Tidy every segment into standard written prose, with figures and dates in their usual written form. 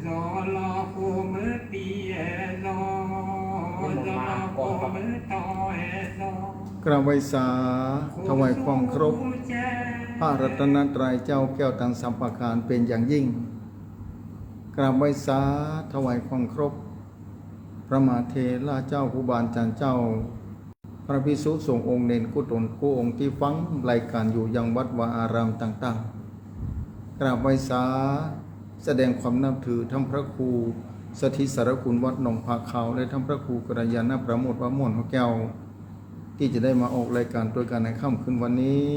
do lo cô mới bia do do lo cô mới to do กราบไหว้สาถวายความเคารพพระรัตนตรัยเจ้าแก้วทั้งสามประการเป็นอย่างยิ่งกราบไหว้สาถวายความเคารพพระมหาเถระเจ้าครูบาอาจารย์เจ้าพระภิกษุสงฆ์องค์เนรกุศลผู้องค์ที่ฟังรายการอยู่ยังวัดวาอารามต่างๆกราบไหว้สาแสดงความนับถือทั้งพระครูสถิตสารคุณวัดหนองผาขาวและทั้งพระครูกัลยาณประโมทวโมนแก้วที่จะได้มาออกรายการโดยการในค่ำคืนวันนี้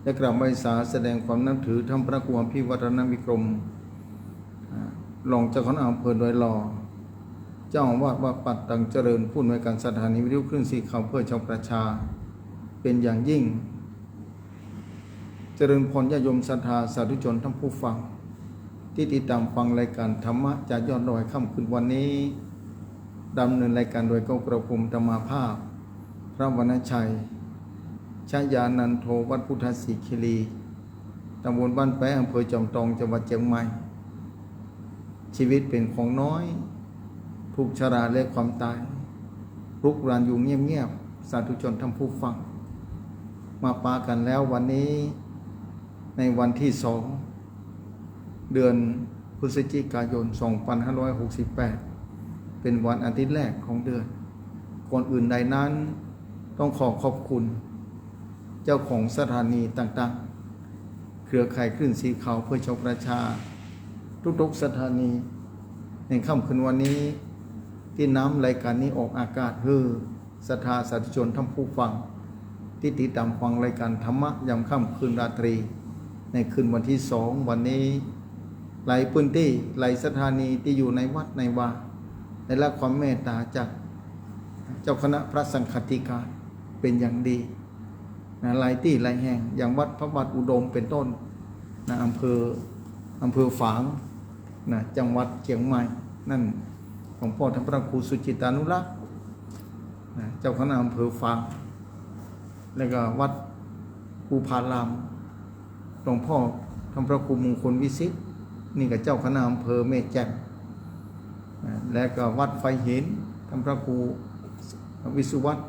และกราบไหว้สาแสดงความนับถือทั้งพระครูอภิวัฒนวิกรมรองเจ้าคณะอำเภอโดยหล่อเจ้าอาวาสวัดปัดตังเจริญผู้อำนวยการสถานีวิทยุคลื่นสีขาวเพื่อชาวประชาเป็นอย่างยิ่งเจริญพรญาติโยมศรัทธาสาธุชนทั้งผู้ฟังที่ติดตามฟังรายการธรรมะจากยอดดอยค่ำคืนวันนี้ดำเนินรายการโดยกระผมธรรมาภาพพระวรรณชัยชยานันโทวัดพุทธศิคีรีตำบลบ้านแปะอำเภอจอมทองจังหวัดเชียงใหม่ชีวิตเป็นของน้อยทุกชราและความตายรุกรานอยู่เงียบๆสาธุชนทั้งผู้ฟังมาปากันแล้ววันนี้ในวันที่2 เดือนพฤศจิกายน 2568 เป็นวันอาทิตย์แรกของเดือนก่อนอื่นใดนั้นต้องขอบคุณเจ้าของสถานีต่างๆเครือข่ายคลื่นสีขาวเพื่อชาวประชาทุกๆสถานีในค่ำคืนวันนี้ที่น้ำรายการนี้ออกอากาศศรัทธาสาธุชนทั้งผู้ฟังที่ติดตามฟังรายการธรรมะยามค่ำคืนราตรีในคืนวันที่2วันนี้หลายพื้นที่หลายสถานีที่อยู่ในวัดในวาได้รับความเมตตาจากเจ้าคณะพระสังฆติการเป็นอย่างดีหลายที่หลายแห่งอย่างวัดพระบาทอุดมเป็นต้นอำเภอฝางจังหวัดเชียงใหม่นั่นของพ่อท่านพระครูสุจิตานุรักษ์เจ้าคณะอำเภอฝางแล้วก็วัดภูพารามหลวงพ่อท่านพระครูมงคลวิสิทธิ์นี่ก็เจ้าคณะอำเภอเมฆแจ่มและก็วัดไฟหินท่านพระครูวิสุวัตร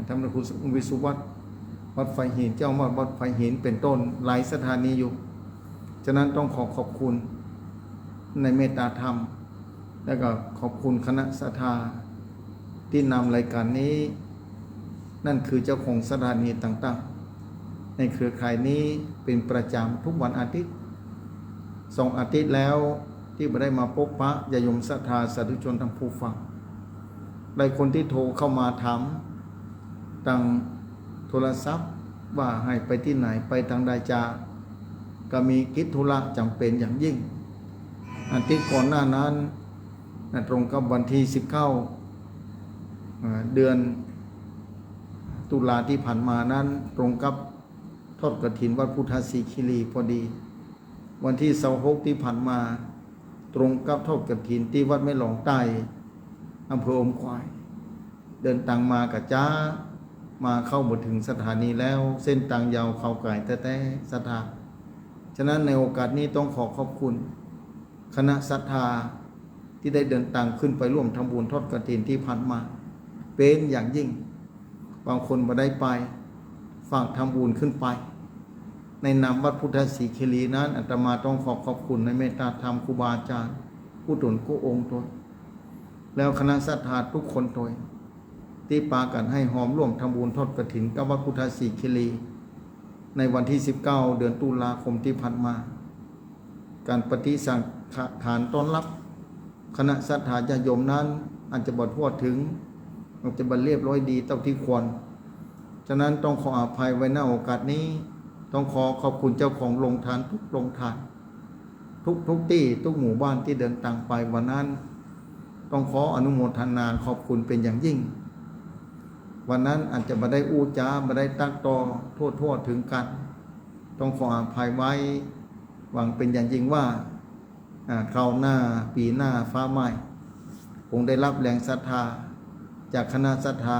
ท่านพระครูวิสุวัตรวัดไฟหินเจ้าวัดไฟหินเป็นต้นหลายสถานีอยู่ฉะนั้นต้องขอบคุณในเมตตาธรรมและก็ขอบคุณคณะศรัทธาที่นำรายการนี้นั่นคือเจ้าของสถานีต่างๆในเครือข่ายนี้เป็นประจำทุกวันอาทิตย์2 อาทิตย์แล้วที่ไม่ได้มาพบปะญาติโยมศรัทธาสาธุชนทั้งผู้ฟังหลายคนที่โทรเข้ามาถามทางโทรศัพท์ว่าให้ไปที่ไหนไปทางใดก็มีกิจธุระจำเป็นอย่างยิ่งอาทิตย์ก่อนหน้านั้นตรงกับวันที่19 เดือนตุลาที่ผ่านมานั้นตรงกับทอดกฐินวัดพุทธศิคีรีพอดีวันที่26ที่ผ่านมาตรงกับทอดกฐินที่วัดแม่หลองใต้อำเภออมควายเดินทางมากับจ้ามาเข้าหมดถึงสถานีแล้วเส้นทางยาวเขาไก่แต่ศรัทธาฉะนั้นในโอกาสนี้ต้องขอบคุณคณะศรัทธาที่ได้เดินทางขึ้นไปร่วมทำบุญทอดกฐินที่ผ่านมาเป็นอย่างยิ่งบางคนมาได้ไปฝากทำบุญขึ้นไปในนามวัดพุทธศิคีรีนั้นอาตมาต้องขอบคุณในเมตตาธรรมครูบาอาจารย์ผู้ตนผู้องค์ตนแล้วคณะศรัทธาทุกคนโดยที่ปากันให้หอมร่วมทำบุญทอดกฐินกับวัดพุทธศิคีรีในวันที่19 เดือนตุลาคมที่ผ่านมาการปฏิสังขารต้อนรับคณะศรัทธาญาติโยมนั้นอาจจะบ่ทั่วถึงอาจจะบ่เรียบร้อยดีเท่าที่ควรฉะนั้นต้องขออภัยไว้ณโอกาสนี้ต้องขอบคุณเจ้าของโรงทานทุกโรงทานทุกที่ทุกหมู่บ้านที่เดินทางไปวันนั้นต้องขออนุโมทนาขอบคุณเป็นอย่างยิ่งวันนั้นอาจจะบ่ได้อู้จ้าบ่ได้ตักตอทั่วถึงกันต้องขออภัยไว้หวังเป็นอย่างยิ่งว่าคราวหน้าปีหน้าฟ้าใหม่คงได้รับแรงศรัทธาจากคณะศรัทธา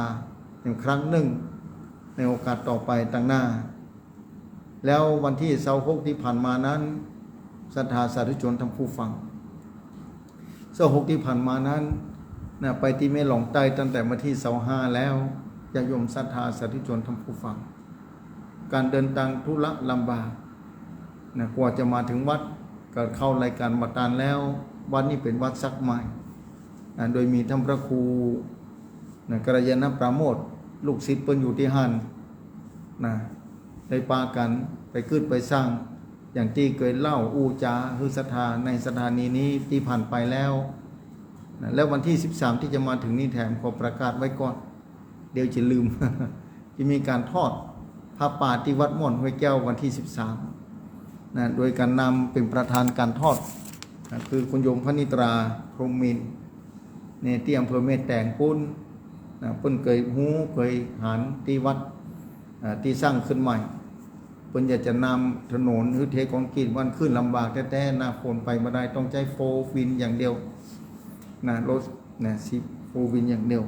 อีกครั้งหนึ่งในโอกาสต่อไปต่างหน้าแล้ววันที่26ที่ผ่านมานั้นศรัทธาสาธุชนทั้งผู้ฟัง 26ที่ผ่านมานั้นนะไปที่แม่หลองใต้ตั้งแต่วันที่25แล้วญาติโยมศรัทธาสาธุชนท่านผู้ฟังการเดินทางธุระลำบากนะกว่าจะมาถึงวัดก็เข้ารายการบัตรแล้ววัดนี้เป็นวัดซักไม้นะโดยมีท่านพระครูนะกัลยาณปราโมทย์ลูกศิษย์เปิ้นอยู่ที่หันนะได้ปากันไปขึ้นไปสร้างอย่างที่เคยเล่าอูจาคือศรัทธาในสถานีนี้ที่ผ่านไปแล้วนะแล้ววันที่13ที่จะมาถึงนี้แถมขอประกาศไว้ก่อนเดี๋ยวจะลืม จะมีการทอดผ้าป่าที่วัดม่อนห้วยแก้ววันที่13นะโดยการนำเป็นประธานการทอดนะคือคุณโยมพนิตราพรหมินทร์ในที่อำเภอเมตแตงปุ้นนะเพิ่นเคยเคยหันที่วัดที่สร้างขึ้นใหม่เพิ่นอยากจะนำถนนหรือเทคอนกรีตวันขึ้นลำบากแท้ๆหน้าฝนไปไม่ได้ต้องใช้โฟวินอย่างเดียวนะรถนะโฟวินอย่างเดียว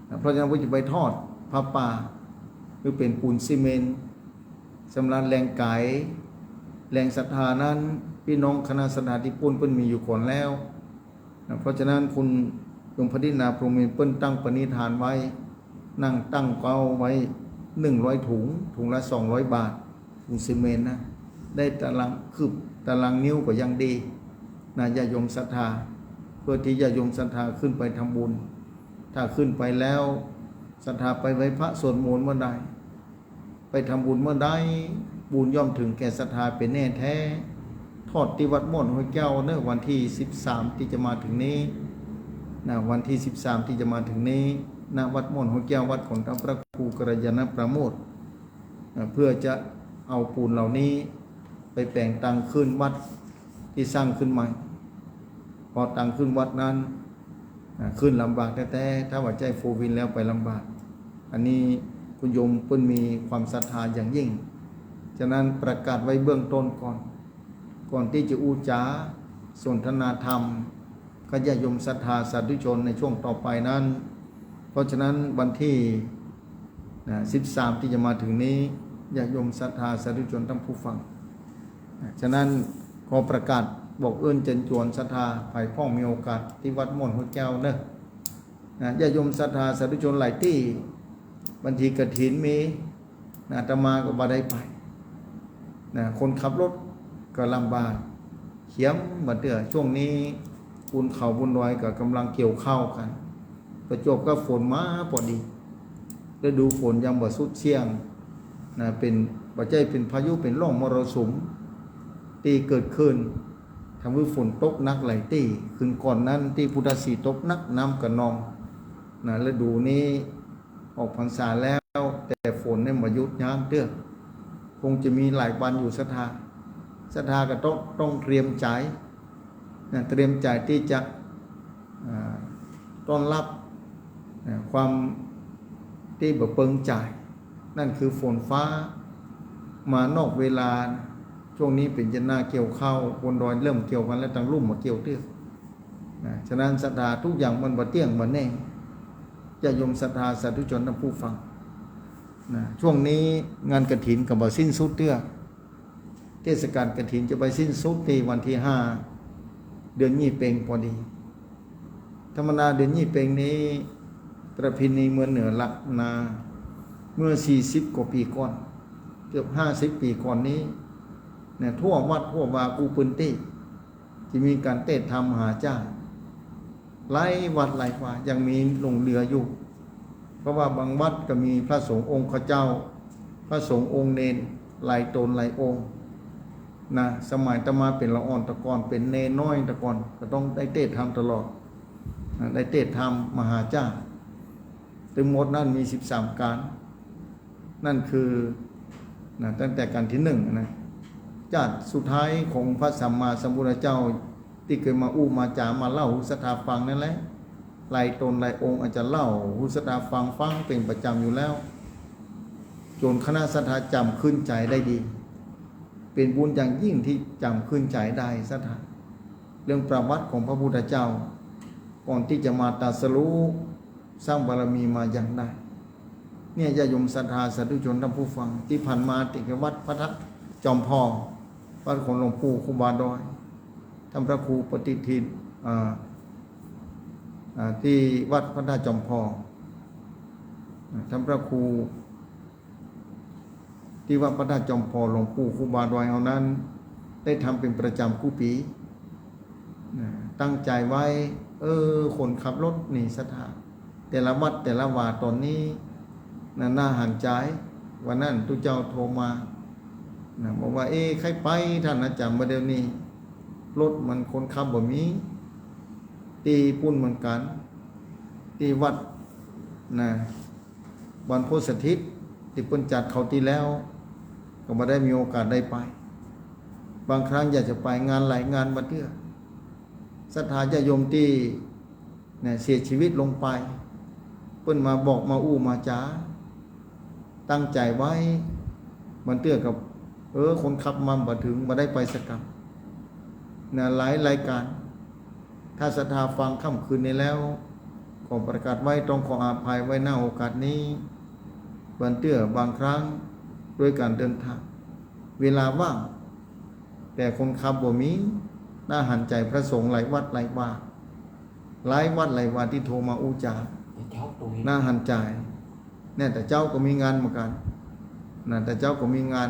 นะเพราะฉะนั้นว่าจะไปทอดผ้าป่าคือเป็นปูนซีเมนต์สำหรับแรงไก่แรงศรัทธานั้นพี่น้องคณะศรัทธาที่ปุ้นเพิ่นมีอยู่ก่อนแล้วนะเพราะฉะนั้นคุณหลวงพระดินาพรหมินทร์เปิ้นตั้งปณิธานไว้นั่งตั้งเป้าไว้100ถุงละ200 บาทถุงซีเมนต์นะได้ตารางคืบตารางนิ้วก็ยังดีนะญาติโยมศรัทธาเพื่อที่ญาติโยมศรัทธาขึ้นไปทำบุญถ้าขึ้นไปแล้วศรัทธาไปไหว้พระสวดมนต์เมื่อใดไปทำบุญเมื่อใดบุญย่อมถึงแก่ศรัทธาเป็นแน่แท้ทอดที่วัดม่อนห้วยแก้วเนอะวันที่13ที่จะมาถึงนี้นะวันที่13ที่จะมาถึงนี้ณวัดม่อนห้วยแก้ววัดของท่านพระครูกัลยาณปราโมทย์เพื่อจะเอาปูนเหล่านี้ไปแปลงตังขึ้นวัดที่สร้างขึ้นใหม่พอตังขึ้นวัดนั้นขึ้นลำบากแท้ๆถ้าว่าใจโฟวินแล้วไปลำบากอันนี้คุณโยมเพิ่นมีความศรัทธาอย่างยิ่งฉะนั้นประกาศไว้เบื้องต้นก่อนที่จะอูจาสนทนาธรรมก็ญาติโยมศรัทธาสาธุชนในช่วงต่อไปนั้นเพราะฉะนั้นวันที่13ที่จะมาถึงนี้ญาติโยมศรัทธาสาธุชนทั้งผู้ฟังฉะนั้นขอประกาศบอกเอิ้นเจนจวนศรัทธาภายพ้องมีโอกาสที่วัดม่อนห้วยแก้วเนอะญาติโยมศรัทธาสาธุชนหลายที่บางทีกฐินมีอาตมาก็บ่ได้ไปคนขับรถก็ลำบากเขียมบัดเดือช่วงนี้บุญเขาบุญดอยก็กำลังเกี่ยวข้าวกันประจวบก็ฝนมาพอดีฤดูฝนยังบ่สุดเชี่ยงเป็นปัจจัยเป็นพายุเป็นร่องมรสุมที่เกิดขึ้นทำให้ฝนตกหนักหลายที่คืนก่อนนั้นที่พุทธศีตกนักน้ำกระนองฤดูนี้ออกพรรษาแล้วแต่ฝนเนี่ยมายุดยั้งเตื้อคงจะมีหลายวันอยู่ศรัทธาก็ต้องเตรียมใจเตรียมใจที่จะต้อนรับความที่บ่เปิงใจนั่นคือฝนฟ้ามานอกเวลาช่วงนี้เป็นจะหน้าเกี่ยวข้าวบนดอยเริ่มเกี่ยวกันแล้วตั้งลุ่มมาเกี่ยวเตื้อฉะนั้นศรัทธาทุกอย่างมันบ่เที่ยงบ่แน่จะยมศรัทธาสาธุชนทั้งผู้ฟังช่วงนี้งานกฐินก็บ่สิ้นสุดเตื้อเทศกาลกฐินจะไปสิ้นสุดในวันที่5เดือนยี่เพ็งพอดีธรรมดาเดือนยี่เพ็งนี้ประเพณีเมืองเหนือลักนาเมื่อ40กว่าปีก่อนเกือบ50ปีก่อนนี้ทั่ววัดทั่ววากูปืนตี้จะมีการเต้นทำหาจ้างหลายวัดหลายว่ายังมีลงเรืออยู่เพราะว่าบางวัดก็มีพระสงฆ์องค์ข้าเจ้าพระสงฆ์องค์เนนหลายตนหลายองค์สมัยตมาเป็นละอ่อนตะกอนเป็นเนน้อยตะกอนก็ต้องได้เต้นทำตลอดได้เต้นทำมหาจ้างถึงหมดนั้นมี13การนั่นคือตั้งแต่การที่1จาติสุดท้ายของพระสัมมาสัมพุทธเจ้าที่เคยมาอู้มาจามาเล่าหุสถาฟังนั่นแหละหลายตนหลายองค์อาจจะเล่าหุสถาฟังเป็นประจำอยู่แล้วจนคณะศรัทธาจำขึ้นใจได้ดีเป็นบุญอย่างยิ่งที่จำขึ้นใจได้ศรัทธาเรื่องประวัติของพระพุทธเจ้าก่อนที่จะมาตรัสรู้สร้างบารมีมาอย่างใดเนี่ยญาติโยมศรัทธาสาธุชนท่านผู้ฟังที่ผ่านมาติดวัดพระทับจอมพอวัดของหลวงปู่ครูบาดอยท่านพระครูปฏิทิน ที่วัดพระธาตุจอมพอท่านพระครูที่วัดพระธาตุจอมพอหลวงปู่ครูบาดอยเอานั้นได้ทำเป็นประจำกู้ปีตั้งใจไว้คนขับรถนี่สถานแต่ละวัดแต่ละวาตอนนี้น่าห่างใจวันนั้นทุกเจ้าโทรมาบอกว่าใครไปท่านอาจารย์มาเดี๋ยวนี้รถมันคนขับบ่มีตีปุ่นเหมือนกันตีวัดวันพุธสถิตที่เปิ้นจัดเขาตีแล้วก็มาได้มีโอกาสได้ไปบางครั้งอยากจะไปงานหลายงานมาเตื้อศรัทธาญาโยมที่เสียชีวิตลงไปเปิ้นมาบอกมาอู้มาจ้าตั้งใจไว้มันเตื้อกับคนขับมาบ่ถึงมาได้ไปสักกรรมหลายรายการถ้าศรัทธาฟังค่ำคืนนี้แล้วขอประกาศไว้ต้องขออาภัยไว้หน้าโอกาสนี้บันเตื้อบางครั้งด้วยการเดินทางเวลาว่างแต่คนขับบ่มีน่าหันใจพระสงฆ์หลายวัดหลายวาหลายวัดหลายวาที่โทรมาอู้จาน่าหันใจเนี่ยแต่เจ้าก็มีงานเหมือนกันแต่เจ้าก็มีงาน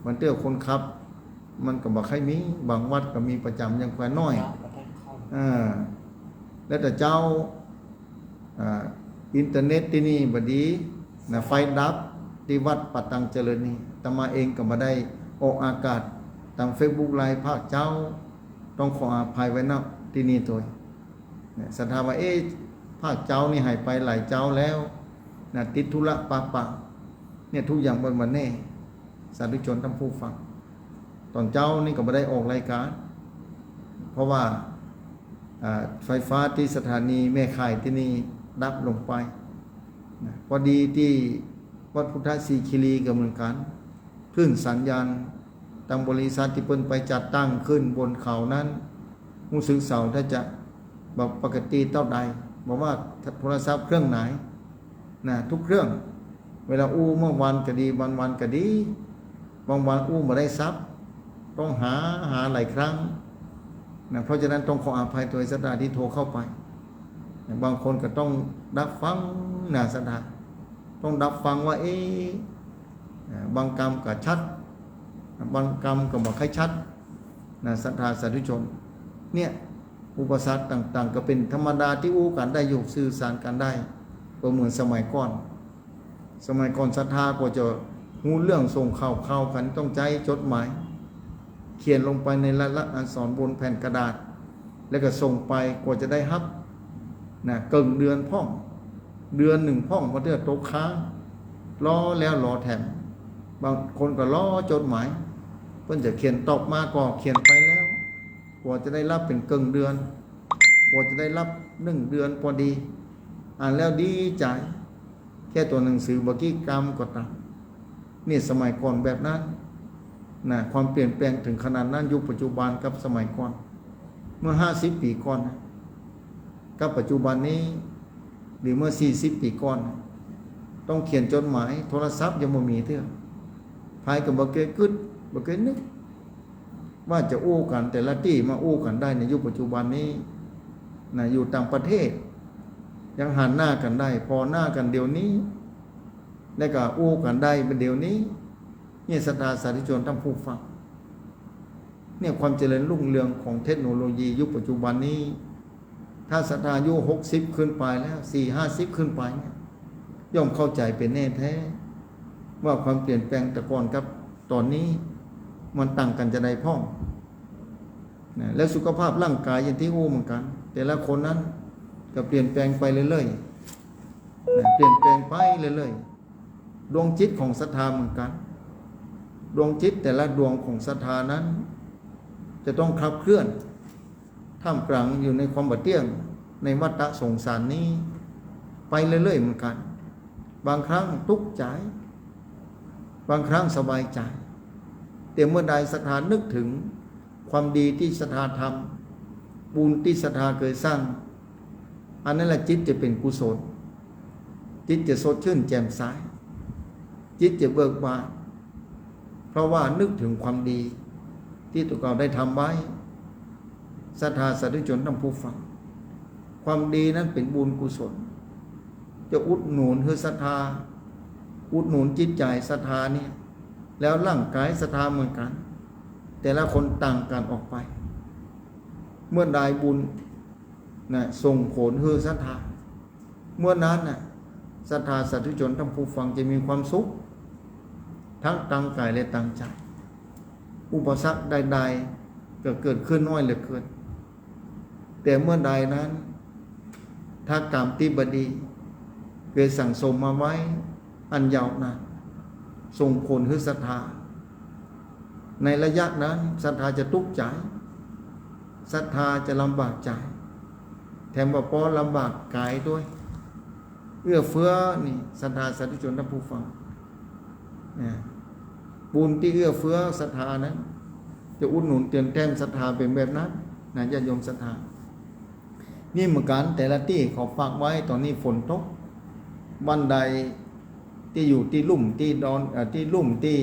บันเตื้อคนขับมันก็บอกให้มีบางวัดก็มีประจำยังแควน้อยแล้วแต่เจ้าอินเทอร์เน็ตที่นี่บดีไฟดับที่วัดปัตตังเจริญนี่ตมาเองก็มาได้ออกอากาศทาง Facebook ไลฟ์ภาคเจ้าต้องขออภัยไว้นะที่นี่ตัวศรัทธาว่าภาคเจ้านี่หายไปหลายเจ้าแล้วติดธุระปะเนี่ยทุกอย่างบนแน่สาธุชนทั้งผู้ฟังตอนเจ้านี่ก็ไม่ได้ออกรายการเพราะว่าไฟฟ้าที่สถานีแม่ข่ายที่นี่ดับลงไปพอดีที่วัดพุทธศรีคีรีก็เหมือนกันคลื่นสัญญาณทางบริษัทที่เพิ่นไปจัดตั้งขึ้นบนเขานั้นผู้สื่อสารถ้าจะบอกปกติเท่าใดบอกว่าโทรศัพท์เครื่องไหนทุกเครื่องเวลาอู้เมื่อวันก็ดีวันก็ดีบางวันอู้มาได้ซับต้องหาหลายครั้งเพราะฉะนั้นต้องขออภัยตัวศรัทธาที่โทรเข้าไปบางคนก็ต้องรับฟังศรัทธาต้องรับฟังว่าบางกรรมก็ชัดบางกรรมก็บอกให้ชัดศรัทธาสาธุชนเนี่ยอุปสรรคต่างๆก็เป็นธรรมดาที่อู้กันได้อยู่สื่อสารกันได้ก็เหมือนสมัยก่อนศรัทธาก็จะหูเรื่องส่งข่าวกันต้องใจจดหมายเขียนลงไปในลายลักษณ์อักษรบนแผ่นกระดาษแล้วก็ส่งไปกว่าจะได้รับเกินเดือนพ่องเดือนหนึ่งพ่องพอเดือนตกค้างรอแล้วรอแถมบางคนก็รอจดหมายเพิ่นจะเขียนตอบมาก็เขียนไปแล้วกว่าจะได้รับเป็นเกินเดือนกว่าจะได้รับ1 เดือนพอดีอ่านแล้วดีใจแค่ตัวหนังสือบกี้กรรมก็ตามนี่สมัยก่อนแบบนั้นความเปลี่ยนแปลงถึงขนาดนั้นยุคปัจจุบันกับสมัยก่อนเมื่อ50 ปีก่อนกับปัจจุบันนี้หรือเมื่อ40 ปีก่อนต้องเขียนจดหมายโทรศัพท์ยังบ่มีเท่าภายกับบ่เคยคิดบ่เคยนึกว่าจะอู้กันแต่ละที่มาอู้กันได้ในยุคปัจจุบันนี้อยู่ต่างประเทศยังหันหน้ากันได้พอหน้ากันเดี๋ยวนี้แล้วก็อู้กันได้เป็นเดี๋ยวนี้เนี่ยศรัทธาสาธุชนทั้งผู้ฟังเนี่ยความเจริญรุ่งเรืองของเทคโนโลยียุคปัจจุบันนี้ถ้าศรัทธาอายุ60ขึ้นไปแล้ว40-50ขึ้นไปเนี่ยย่อมเข้าใจเป็นแน่แท้ว่าความเปลี่ยนแปลงแต่ก่อนกับตอนนี้มันต่างกันจะได้พ่องแล้วสุขภาพร่างกายอย่างที่อู้เหมือนกันแต่ละคนนั้นก็เปลี่ยนแปลงไปเรื่อยๆเปลี่ยนแปลงไปเรื่อยๆดวงจิตของศรัทธาเหมือนกันดวงจิตแต่ละดวงของศรัทธานั้นจะต้องขับเคลื่อนท่ามกลางอยู่ในความบาดเตี้ยงในวัฏสงสารนี้ไปเรื่อยๆเหมือนกันบางครั้งทุกข์ใจบางครั้งสบายใจแต่เมื่อใดศรัทธานึกถึงความดีที่ศรัทธาทำบุญที่ศรัทธาเคยสร้างอันนั้นแหละจิตจะเป็นกุศลจิตจะสดชื่นแจ่มใสจิตจะเบิกบานเพราะว่านึกถึงความดีที่ตัวเราได้ทำไว้ศรัทธาสาธุชนทั้งผู้ฟังค ความดีนั้นเป็นบุญกุศลจะอุดหนุนคือศรัทธาอุดหนุนจิตใจศรัทธาเนี่ยแล้วร่างกายศรัทธาเหมือนกันแต่ละคนต่างกันออกไปเมื่อได้บุญนะส่งผลคือศรัทธาเมื่อนั้นนะศรัทธาสาธุชนทั้งผู้ฟังจะมีความสุขทั้งตั้งกายและตั้งใจอุปสรรคใดๆก็เกิดขึ้นน้อยเหลือเกินแต่เมื่อใดนั้นถ้ากรรมที่บดีเคยสั่งสมมาไว้อันยาวนานส่งผลคือศรัทธาในระยะนั้นศรัทธาจะทุกข์ใจศรัทธาจะลำบากใจแถมว่าพอลำบากกายด้วยเอื้อเฟื้อนี่ศรัทธาสาธุชนท่านผู้ฟังบุญที่เอื้อเฟื้อศรัทธานั้นจะอุดหนุนเตือนแต้มศรัทธาเป็นแบบนั้นนะญาติโยมศรัทธานี่เหมือนกันแต่ละที่เขาฝากไว้ตอนนี้ฝนตกบ้านใดที่อยู่ที่ลุ่มที่ดอนที่ลุ่มที่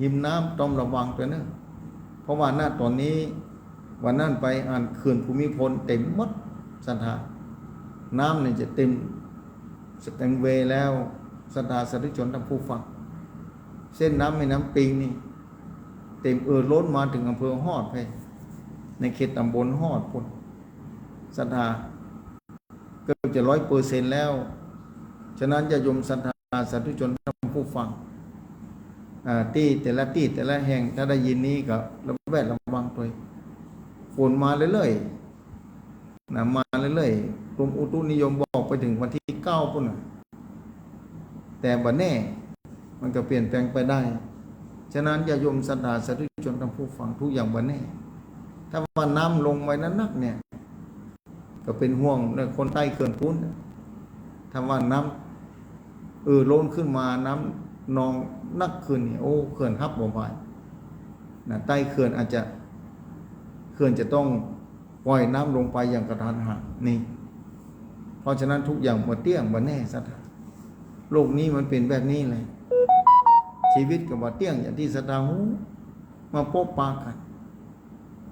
หิมน้ำต้องระวังตัวนั้นเพราะว่าหน้าตอนนี้วันนั้นไปอ่านเขื่อนภูมิพลเต็มหมดศรัทธาน้ำเนี่ยจะเต็มสแตงเวย์แล้วศรัทธาสาธุชนทั้งผู้ฟังเส้นน้ำแม่น้ำปิงนี่เต็มล้นมาถึงอำเภอฮอดไปในเขตตำบลฮอดพุ่นศรัทธาเกือบจะ100%แล้วฉะนั้นจะยมศรัทธาสาธุชนทั้งผู้ฟังที่แต่ละแห่งถ้าได้ยินนี้ก็ระแวดระวังตัวฝนมาเรื่อยๆมาเรื่อยๆกรมอุตุนิยมบอกไปถึงวันที่9พุ่นแต่บัดแน่มันก็เปลี่ยนแปลงไปได้ฉะนั้นอย่าโยมศรัทธาสาธุชนทั้งผู้ฟังทุกอย่างบัดแน่ถ้าว่าน้ำลงไว้นักๆเนี่ยก็เป็นห่วงในคนใต้เขื่อนพุ้นถ้าว่าน้ำล้นขึ้นมาน้ำนองนักขึ้นนี่โอ้เขื่อนฮับบ่ไหวนะใต้เขื่อนอาจจะเขื่อนจะต้องปล่อยน้ำลงไปอย่างกระทันหันนี่เพราะฉะนั้นทุกอย่างบ่เที่ยงบ่แน่ศรัทธาโลกนี้มันเป็นแบบนี้เลยชีวิตกับบ่เที่ยงอย่างที่ศรัทธาหูมาพบปะกัน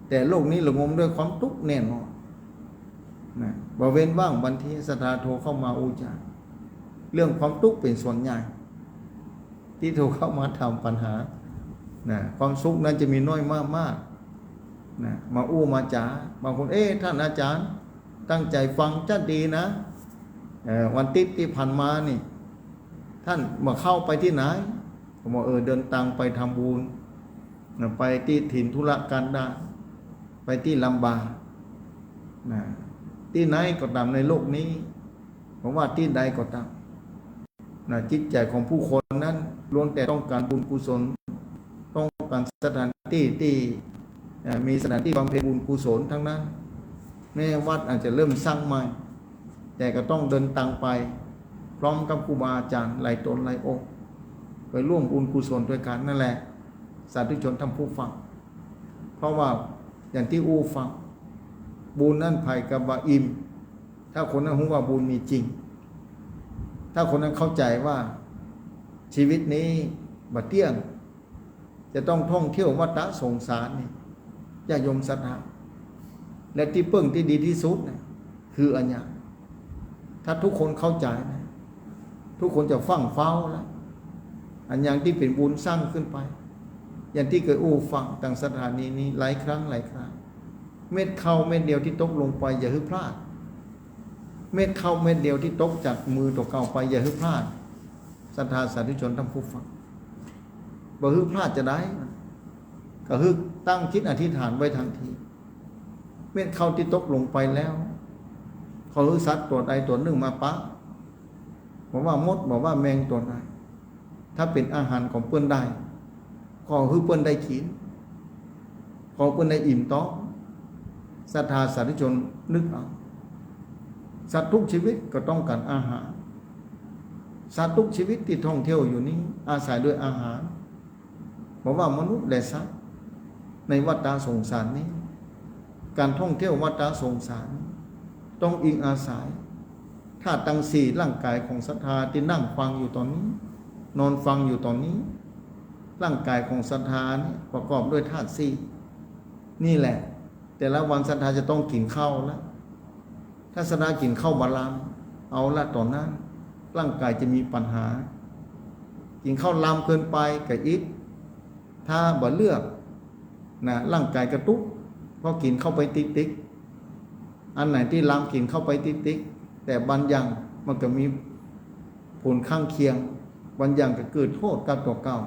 แต่โลกนี้ระงมด้วยความทุกข์แน่นอนนะบ่เว้นว่างบางทีศรัทธาโทรเข้ามาอูจาเรื่องความทุกข์เป็นส่วนใหญ่ที่โทรเข้ามาทำปัญหานะความสุขนั้นจะมีน้อยมากนะมาอู้มาจ๋าบางคนท่านอาจารย์ตั้งใจฟังจะดีนะวันติดที่ผ่านมานี่ท่านมาเข้าไปที่ไหนผมบอกเดินทางไปทำบุญไปที่ถิ่นธุรกันดารไปที่ลำบากนะที่ไหนก็ตามในโลกนี้ผมว่าที่ใดก็ตามนะจิตใจของผู้คนนั้นล้วนแต่ต้องการบุญกุศลต้องการสถานที่ที่มีสถานที่บำเพ็ญบุญกุศลทั้งนั้นแม้วัดอาจจะเริ่มสร้างใหม่แต่ก็ต้องเดินทางไปพร้อมกับครูบาอาจารย์หลายตนหลายองค์ไปร่วมบุญกุศลด้วยกันนั่นแหละสาธุชนทั้งผู้ฟังเพราะว่าอย่างที่อู้ฟังบุญนั่นไผ่กับบาอิมถ้าคนนั้นรู้ว่าบุญมีจริงถ้าคนนั้นเข้าใจว่าชีวิตนี้บัดเที่ยงจะต้องท่องเที่ยววัฏสงสารนี่อย่ายมศรัทธาและที่เพิ่งที่ดีที่สุดนะคืออัญญาถ้าทุกคนเข้าใจนะทุกคนจะฟังเฝ้าแล้วอันอย่างที่เป็นบุญสร้างขึ้นไปอย่างที่เคยอู้ฟังต่างสถานีนี้หลายครั้งเม็ดเข้าเม็ดเดียวที่ตกลงไปอย่าฮึพลาดเม็ดเข้าเม็ดเดียวที่ตกจากมือตัวเก่าไปอย่าฮึพลาดศรัทธาสาธุชนทั้งผู้ฟังบ่ฮึพลาดจะได้ก็ฮึตั้งจิตอธิษฐานไว้ทันทีเม็ดเข้าที่ตกลงไปแล้วเขาฮึสัตว์ตัวใดตัวหนึ่งมาปะบอกว่ามดบอกว่าแมงตัวใดถ้าเป็นอาหารของเปิ้นได้ขอฮึเปิ้นได้กินขอเปิ้นได้อิ่มท้องศรัทธาสาธุชนนึกเอาสัตว์ทุกชีวิตก็ต้องการอาหารสัตว์ทุกชีวิตที่ท่องเที่ยวอยู่นี้อาศัยด้วยอาหารบอกว่ามนุษย์และสัตว์ในวัฏสงสารนี้การท่องเที่ยววัฏสงสารต้องอิงอาศัยธาตุทั้งสี่ร่างกายของศรัทธาที่นั่งฟังอยู่ตอนนี้นอนฟังอยู่ตอนนี้ร่างกายของศรัทธานี่ประกอบด้วยธาตุสี่นี่แหละแต่ละวันศรัทธาจะต้องกินข้าวแล้ว ถ้าสนากินข้าวบาลามเอาละตอนนั้นร่างกายจะมีปัญหา กินข้าวลามเกินไปกับอิดถ้าบ่เลือกนะร่างกายกระตุกเพราะกินเข้าไปติ๊กอันไหนที่ลามกินเข้าไปติ๊กแต่บางอย่างมันก็มีผลข้างเคียงบางอย่างก็เกิดโทษกับตัวเก่า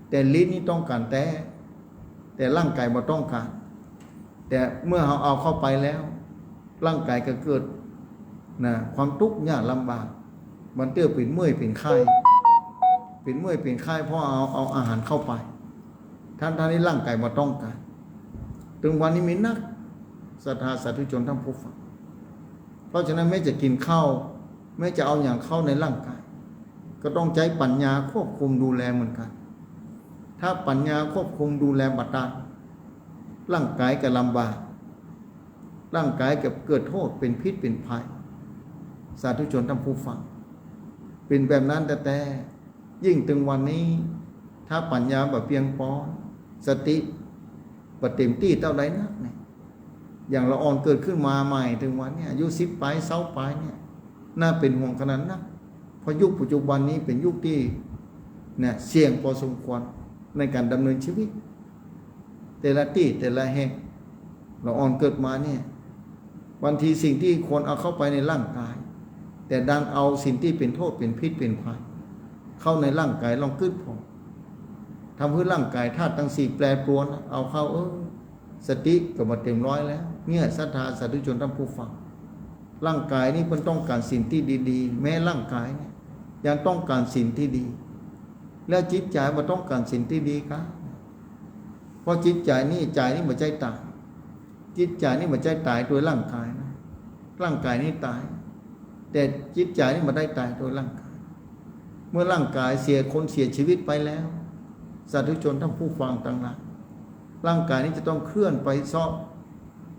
แต่ลิ้นนี่ต้องการแต่ร่างกายบ่ต้องการแต่เมื่อเราเอาเข้าไปแล้วร่างกายก็เกิดนะความทุกข์ยากลำบากมันเตื้อเป็นเมื่อยเป็นไข้เป็นเมื่อยเป็นไข้เพราะเอาอาหารเข้าไปท่านนี้ร่างกายบ่ต้องการถึงวันนี้มีนักศรัทธาสาธุชนทั้งผู้ฟังเพราะฉะนั้นแม้จะกินข้าวแม้จะเอาอย่างเข้าในร่างกายก็ต้องใช้ปัญญาควบคุมดูแลเหมือนกันถ้าปัญญาควบคุมดูแลบัดดาลร่างกายก็ลำบากร่างกายก็เกิดโทษเป็นพิษเป็นภัยสาธุชนทั้งผู้ฟังเป็นแบบนั้นแต่ยิ่งถึงวันนี้ถ้าปัญญาแบบเพียงพอสติปเต็มที่เท่าใดนักเนี่ยอย่างละอ่อนเกิดขึ้นมาใหม่ถึงวันนี้อายุ10 ปลาย20 ปลายเนี่ยน่าเป็นห่วงขนาดนักเพราะยุคปัจจุบันนี้เป็นยุคที่เนี่ยเสี่ยงพอสมควรในการดำเนินชีวิตแต่ละที่แต่ละแห่งละอ่อนเกิดมาเนี่ยบางทีสิ่งที่ควรเอาเข้าไปในร่างกายแต่ดันเอาสิ่งที่เป็นโทษเป็นพิษเป็นภัยเข้าในร่างกายลองกึดพอทำให้ร่างกายธาตุทั้ง4แปรปรวนเอาเข้าสติก็มาเต็มร้อยแล้วเนี่ยศรัทธาสาธุชนท่านผู้ฟังร่างกายนี่มันต้องการสิ่งที่ดีๆแม้ร่างกายเนี่ยยังต้องการสิ่งที่ดีแล้วจิตใจมันต้องการสิ่งที่ดีครับเพราะจิตใจนี่มันใจตายจิตใจนี่มันใจตายโดยร่างกายนะร่างกายนี่ตายแต่จิตใจนี่มันได้ตายโดยร่างกายเมื่อร่างกายเสียชีวิตไปแล้วสาธุชนท่านผู้ฟังต่างหลายร่างกายนี้จะต้องเคลื่อนไปซ้อ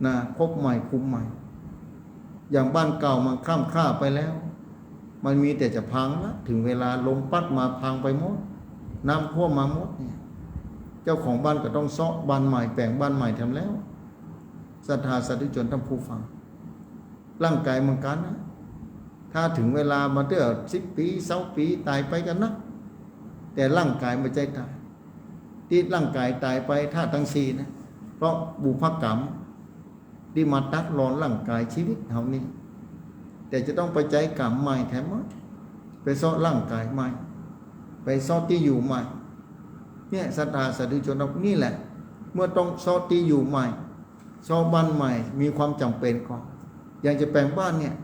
นะพบใหม่ภูมิใหม่อย่างบ้านเก่ามันคล่ำคร่าไปแล้วมันมีแต่จะพังละถึงเวลาลมพัดมาพังไปหมดน้ำท่วมมาหมดเนี่ยเจ้าของบ้านก็ต้องซ้อบ้านใหม่แปลงบ้านใหม่ทำแล้วศรัทธาสาธุชนท่านผู้ฟังร่างกายเหมือนกันนะถ้าถึงเวลามาเตื้อ10 ปี20 ปีตายไปกันนะแต่ร่างกายไม่ใจตายที่ร่างกายตายไปธาตุทั้ง4นะเพราะบุพกรรมที่มาตัดรอนร่างกายชีวิตเฮานี้แต่จะต้องไปใจกรรมใหม่แถมหมดไปซ้อร่างกายใหม่ไปซ้อที่อยู่ใหม่เนี่ยศรัทธาสาธุชนนี่แหละเมื่อต้องซ้อที่อยู่ใหม่ซ้อบ้านใหม่มีความจำเป็นก่อนอย่างจะแปลงบ้านเนี่ย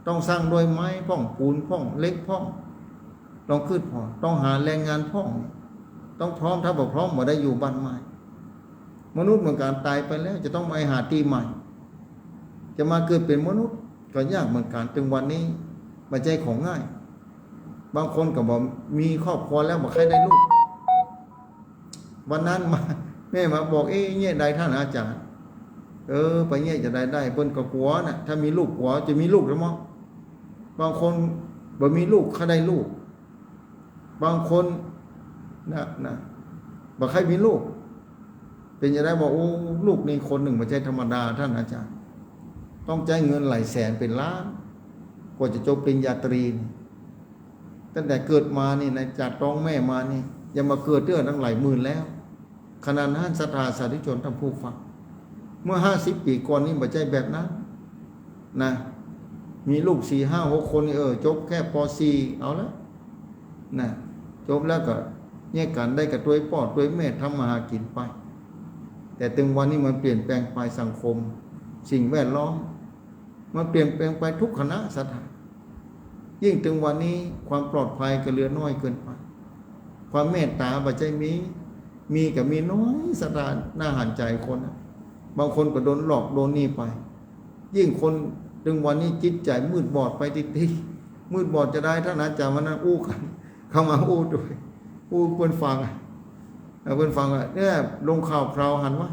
ต้องสร้างด้วยไม้พ่องปูนพ่องเล็กพ่องต้องขึ้นพอต้องหาแรงงานพ่องต้องพร้อมถ้าบอกพร้อมมาได้อยู่บ้านใหม่มนุษย์เหมือนกันตายไปแล้วจะต้องมาหาที่ใหม่จะมาเกิดเป็นมนุษย์ก็ยากเหมือนกันถึงวันนี้ไม่ใช่ของง่ายบางคนก็บอกมีครอบครัวแล้วบอกใครได้ลูกวันนั้นมาแม่มาบอกเนี่ยได้ท่านอาจารย์ไปเนี่ยจะได้เปิ้นก็กลัวน่ะถ้ามีลูกกลัวจะมีลูกหรือมั้งบางคนบ่มีลูกเขาได้ลูกบางคนนะบอกใครมีลูกเป็นจะได้บอกโอ้ลูกนี่คนหนึ่งไม่ใช่ธรรมดาท่านอาจารย์ต้องจ่ายเงินหลายแสนเป็นล้านกว่าจะจบปริญญาตรีตั้งแต่เกิดมานี่นะจากท้องแม่มานี่ยังมาเกิดเรื่องตั้งหลายหมื่นแล้วขนาดนั้นศรัทธาสาธุชนท่านผู้ฟังเมื่อ50 ปีก่อนนี่ไม่ใช่แบบนั้นนะมีลูก4 5 6 คนจบแค่ป.4 เอาแล้วนะจบแล้วก็แยกกันได้กับตัวพ่อตัวแม่ทำมาหากินไปแต่ถึงวันนี้มันเปลี่ยนแปลงไปสังคมสิ่งแวดล้อมมันเปลี่ยนแปลงไปทุกคณะสถานยิ่งถึงวันนี้ความปลอดภัยก็เหลือน้อยเกินไปความเมตตาปัจจัยมีกับมีน้อยสถานน่าหันใจคนนะบางคนก็โดนหลอกโดนนี่ไปยิ่งคนถึงวันนี้จิตใจมืดบอดไปทีมืดบอดจะได้ท่านอาจารย์วันนั้นอู้กันเข้ามาอู้ด้วยอู้เพื่อนฟังเนี่ยลงข่าวคราวหันว่า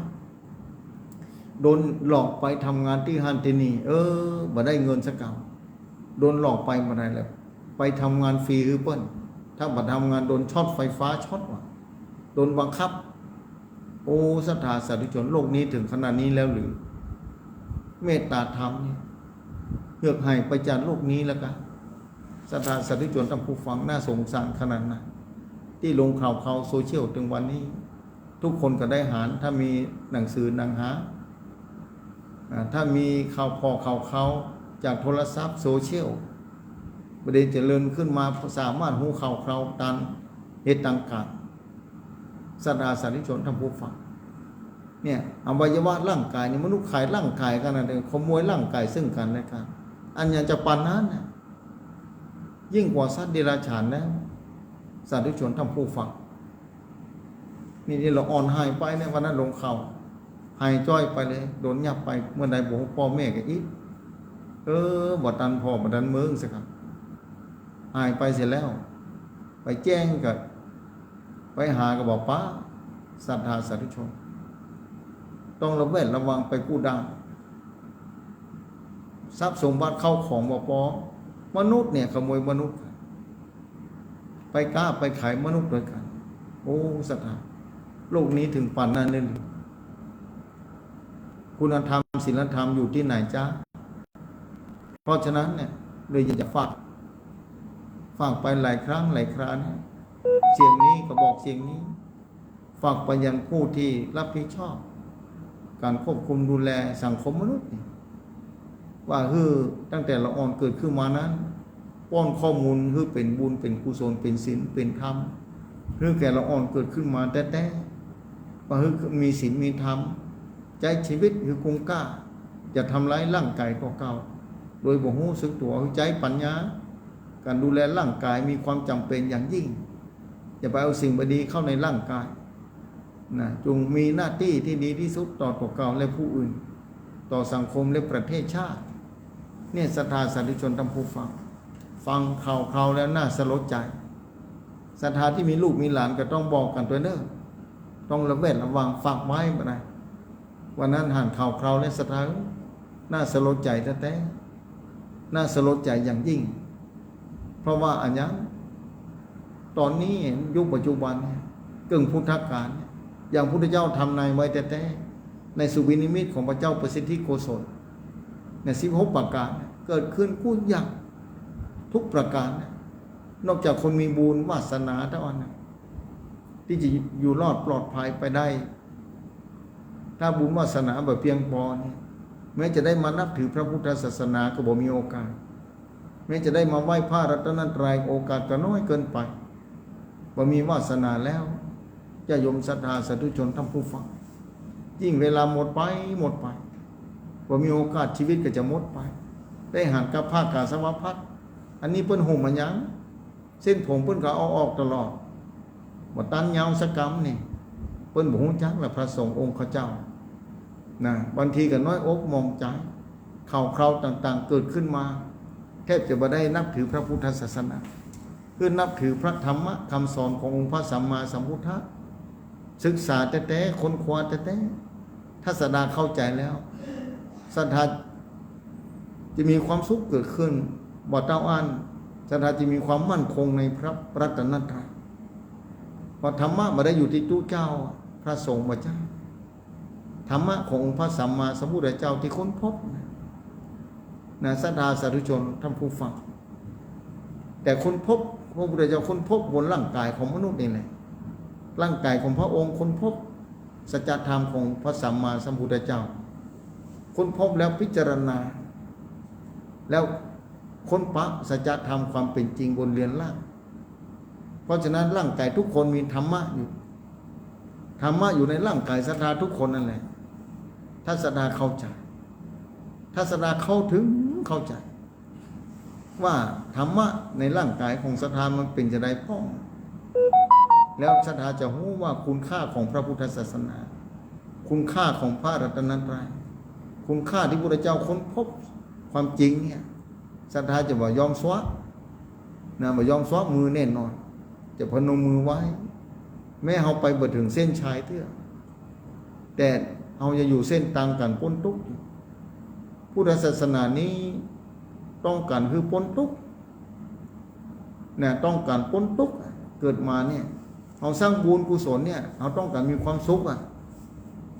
โดนหลอกไปทำงานที่ฮันตินีมาได้เงินสักเก่าโดนหลอกไปมาได้แล้วไปทำงานฟรีเปิ้ลถ้ามาทำงานโดนช็อตไฟฟ้าช็อตว่ะโดนบังคับโอ้ศรัทธาสาธุชนโลกนี้ถึงขนาดนี้แล้วหรือเมตตาธรรมนี่ ลือกให้ไปจากโลกนี้แล้วกันศรัทธาสาธุชนท่านผู้ฟังน่าสงสารขนาดนั้นที่ลงข่าวโซเชียลถึงวันนี้ ทุกคนก็ได้หารถ้ามีหนังสือหนังหาถ้ามีข่าวข่าวจากโทรศัพท์โซเชียลประเด็นเจริญขึ้นมาสามารถหูข่าวตันเหตุต่างๆศรัทธาสาธุชนท่านผู้ฟังเนี่ยอวัยวะร่างกายนี่มนุษย์ขายร่างกายกันนะขโมยร่างกายซึ่งกันและกันอันยังจะปานนั้นนะยิ่งกว่าสัตว์เดรัจฉานแล้วสาธุชนท่านผู้ฟังนี่เราอ่อนหายไปในวันนั้นลงเขาหายจ้อยไปเลยโดนยับไปเมื่อใดบอกพ่อแม่ก็อีกบ่ตันพ่อบ่ตันเมืองสิครับหายไปเสร็จแล้วไปแจ้งกับไปหากับบอกป้าศรัทธาสาธุชนต้องระแวดระวังไปกู้ดังทรัพย์สมบัติเข้าของบ่ปอมนุษย์เนี่ยขโมยมนุษย์ไปกล้าไปขายมนุษย์ด้วยกันโอ้ศรัทธาโลกนี้ถึงป่านนั้นเลยคุณธรรมศีลธรรมอยู่ที่ไหนจ๊ะเพราะฉะนั้นเนี่ยเลยอยากจะฝากไปหลายครั้งหลายคราเนี่ยเสียงนี้ก็บอกเสียงนี้ฝากไปยังผู้ที่รับผิดชอบการควบคุมดูแลสังคมมนุษย์ว่าตั้งแต่ละอ่อนเกิดขึ้นมานั้นป้อนข้อมูลเป็นบุญเป็นกุศลเป็นศีลเป็นธรรมแก่ละอ่อนเกิดขึ้นมาแต่ว่ามีศีลมีธรรมใจชีวิตคงกล้าจะทำร้ายร่างกายเก่าๆโดยบ่ฮู้สึกตัวใจปัญญาการดูแลร่างกายมีความจำเป็นอย่างยิ่งอย่าไปเอาสิ่งบดีเข้าในร่างกายนะจงมีหน้าที่ที่ดีที่สุดต่อตัวเก่าและผู้อื่นต่อสังคมและประเทศชาติเนี่ยศรัทธาสาธุชนท่านผู้ฟังข่าวแล้วน่าสลดใจศรัทธาที่มีลูกมีหลานก็ต้องบอกกันตัวเน้อต้องระแวดระวังฝากไว้บ่ได้วันนั้นห่างข่าวและศรัทธาน่าสลดใจแท้ๆน่าสลดใจอย่างยิ่งเพราะว่าอันยังตอนนี้ยุคปัจจุบันกึ่งพุทธกาลอย่างพุทธเจ้าทำนายไว้แต่ในสุวินิมิตของพระเจ้าประสิทธิโกศลใน16ประการเกิดขึ้นกู้ยากทุกประการนอกจากคนมีบุญวาสนาเท่านั้นที่จะอยู่รอดปลอดภัยไปได้ถ้าบุญวาสนาแบบเพียงพอเนี่ยแม้จะได้มานับถือพระพุทธศาสนาก็บ่มีโอกาสแม้จะได้มาไหว้พระรัตนตรัยโอกาสก็น้อยเกินไปบ่มีวาสนาแล้วจะยมศรัทธาสาธุชนท่านผู้ฟังยิ่งเวลาหมดไปบ่มีโอกาสชีวิตก็จะหมดไปได้หันกับภาคกาสวพัฒน์อันนี้เปิ้นห่มมันยังเส้นผมเปิ้นก็เอาออกตลอดบ่ตันยาวสักกรรมนี่เปิ้นบ่ฮู้จักว่าพระสงฆ์องค์เจ้านะบางทีก็น้อยอกมองใจข่าวต่างๆเกิดขึ้นมาแทบจะบ่ได้นับถือพระพุทธศาสนาคือนับถือพระธรรมคำสอนขององค์พระสัมมาสัมพุทธะศึกษาแต่ค้นคว้าแต่ถ้าศรัทธาเข้าใจแล้วศรัทธาจะมีความสุขเกิดขึ้นบ่เต้าอ้านศรัทธาจะมีความมั่นคงในพระรัตนตรัยเพราะธรรมะไม่ได้อยู่ที่ตู้เจ้าพระสงฆ์บ่เจ้าธรรมะขององค์พระสัมมาสัมพุทธเจ้าที่ค้นพบนะศรัทธาสาธุชนท่านผู้ฟังแต่ค้นพบพระพุทธเจ้าค้นพบบนร่างกายของมนุษย์นี่แหละร่างกายของพระองค์ค้นพบสัจธรรมของพระสัมมาสัมพุทธเจ้าค้นพบแล้วพิจารณาแล้วค้นพบสัจธรรมความเป็นจริงบนเรือนร่างเพราะฉะนั้นร่างกายทุกคนมีธรรมะอยู่ในร่างกายศรัทธาทุกคนนั่นแหละถ้าศรัทธาเข้าใจถ้าศรัทธาเข้าถึงเข้าใจว่าธรรมะในร่างกายของศรัทธามันเป็นจะได้พ้องแล้วศรัทธาจะรู้ว่าคุณค่าของพระพุทธศาสนาคุณค่าของพระรัตนตรัยคุณค่าที่พระพุทธเจ้าค้นพบความจริงเนี่ยศรัทธาจะบ่ยอมสวะบ่ยอมสวะมือแน่นอนจะพนมมือไว้แม้เราไปบ่ถึงเส้นชัยเตื้อแต่เราจะอยู่เส้นต่างกันพ้นทุกข์พุทธศาสนานี้ต้องการคือพ้นทุกข์ต้องการพ้นทุกข์เกิดมาเนี่ยเราสร้างบุญกุศลเนี่ยเราต้องการมีความสุข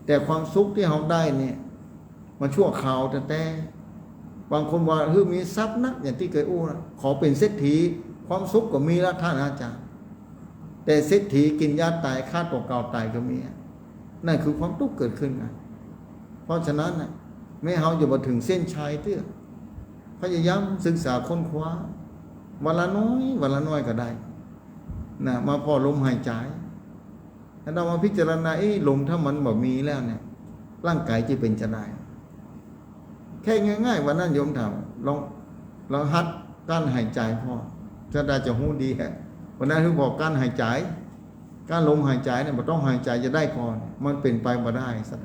แต่ความสุขที่เราได้เนี่ยมันชั่วคราวแต่ บางคนว่ามีทรัพย์นักอย่างที่เคยอู้นะขอเป็นเศรษฐีความสุขก็มีแล้วท่านอาจารย์แต่เศรษฐีกินยาตายฆ่าตัวเก่าตายก็มีนั่นคือความทุกข์เกิดขึ้นไงเพราะฉะนั้นนะไม่เฮาจะมาถึงเส้นชัยเตื้อพยายามศึกษาค้นคว้าวันละน้อยก็ได้นะมาพอลมหายใจถ้าเรามาพิจารณาลมถ้ามันบ่มีแล้วเนี่ยร่างกายจะเป็นจะได้แค่ง่ายๆวันนั้นโยมถามลองหัดการหายใจพอจะได้จะหู้ดีฮะวันนั้นคือบอกการหายใจการลมหายใจเนี่ยมันต้องหายใจจะได้ก่อนมันเป็นไปมาได้สัก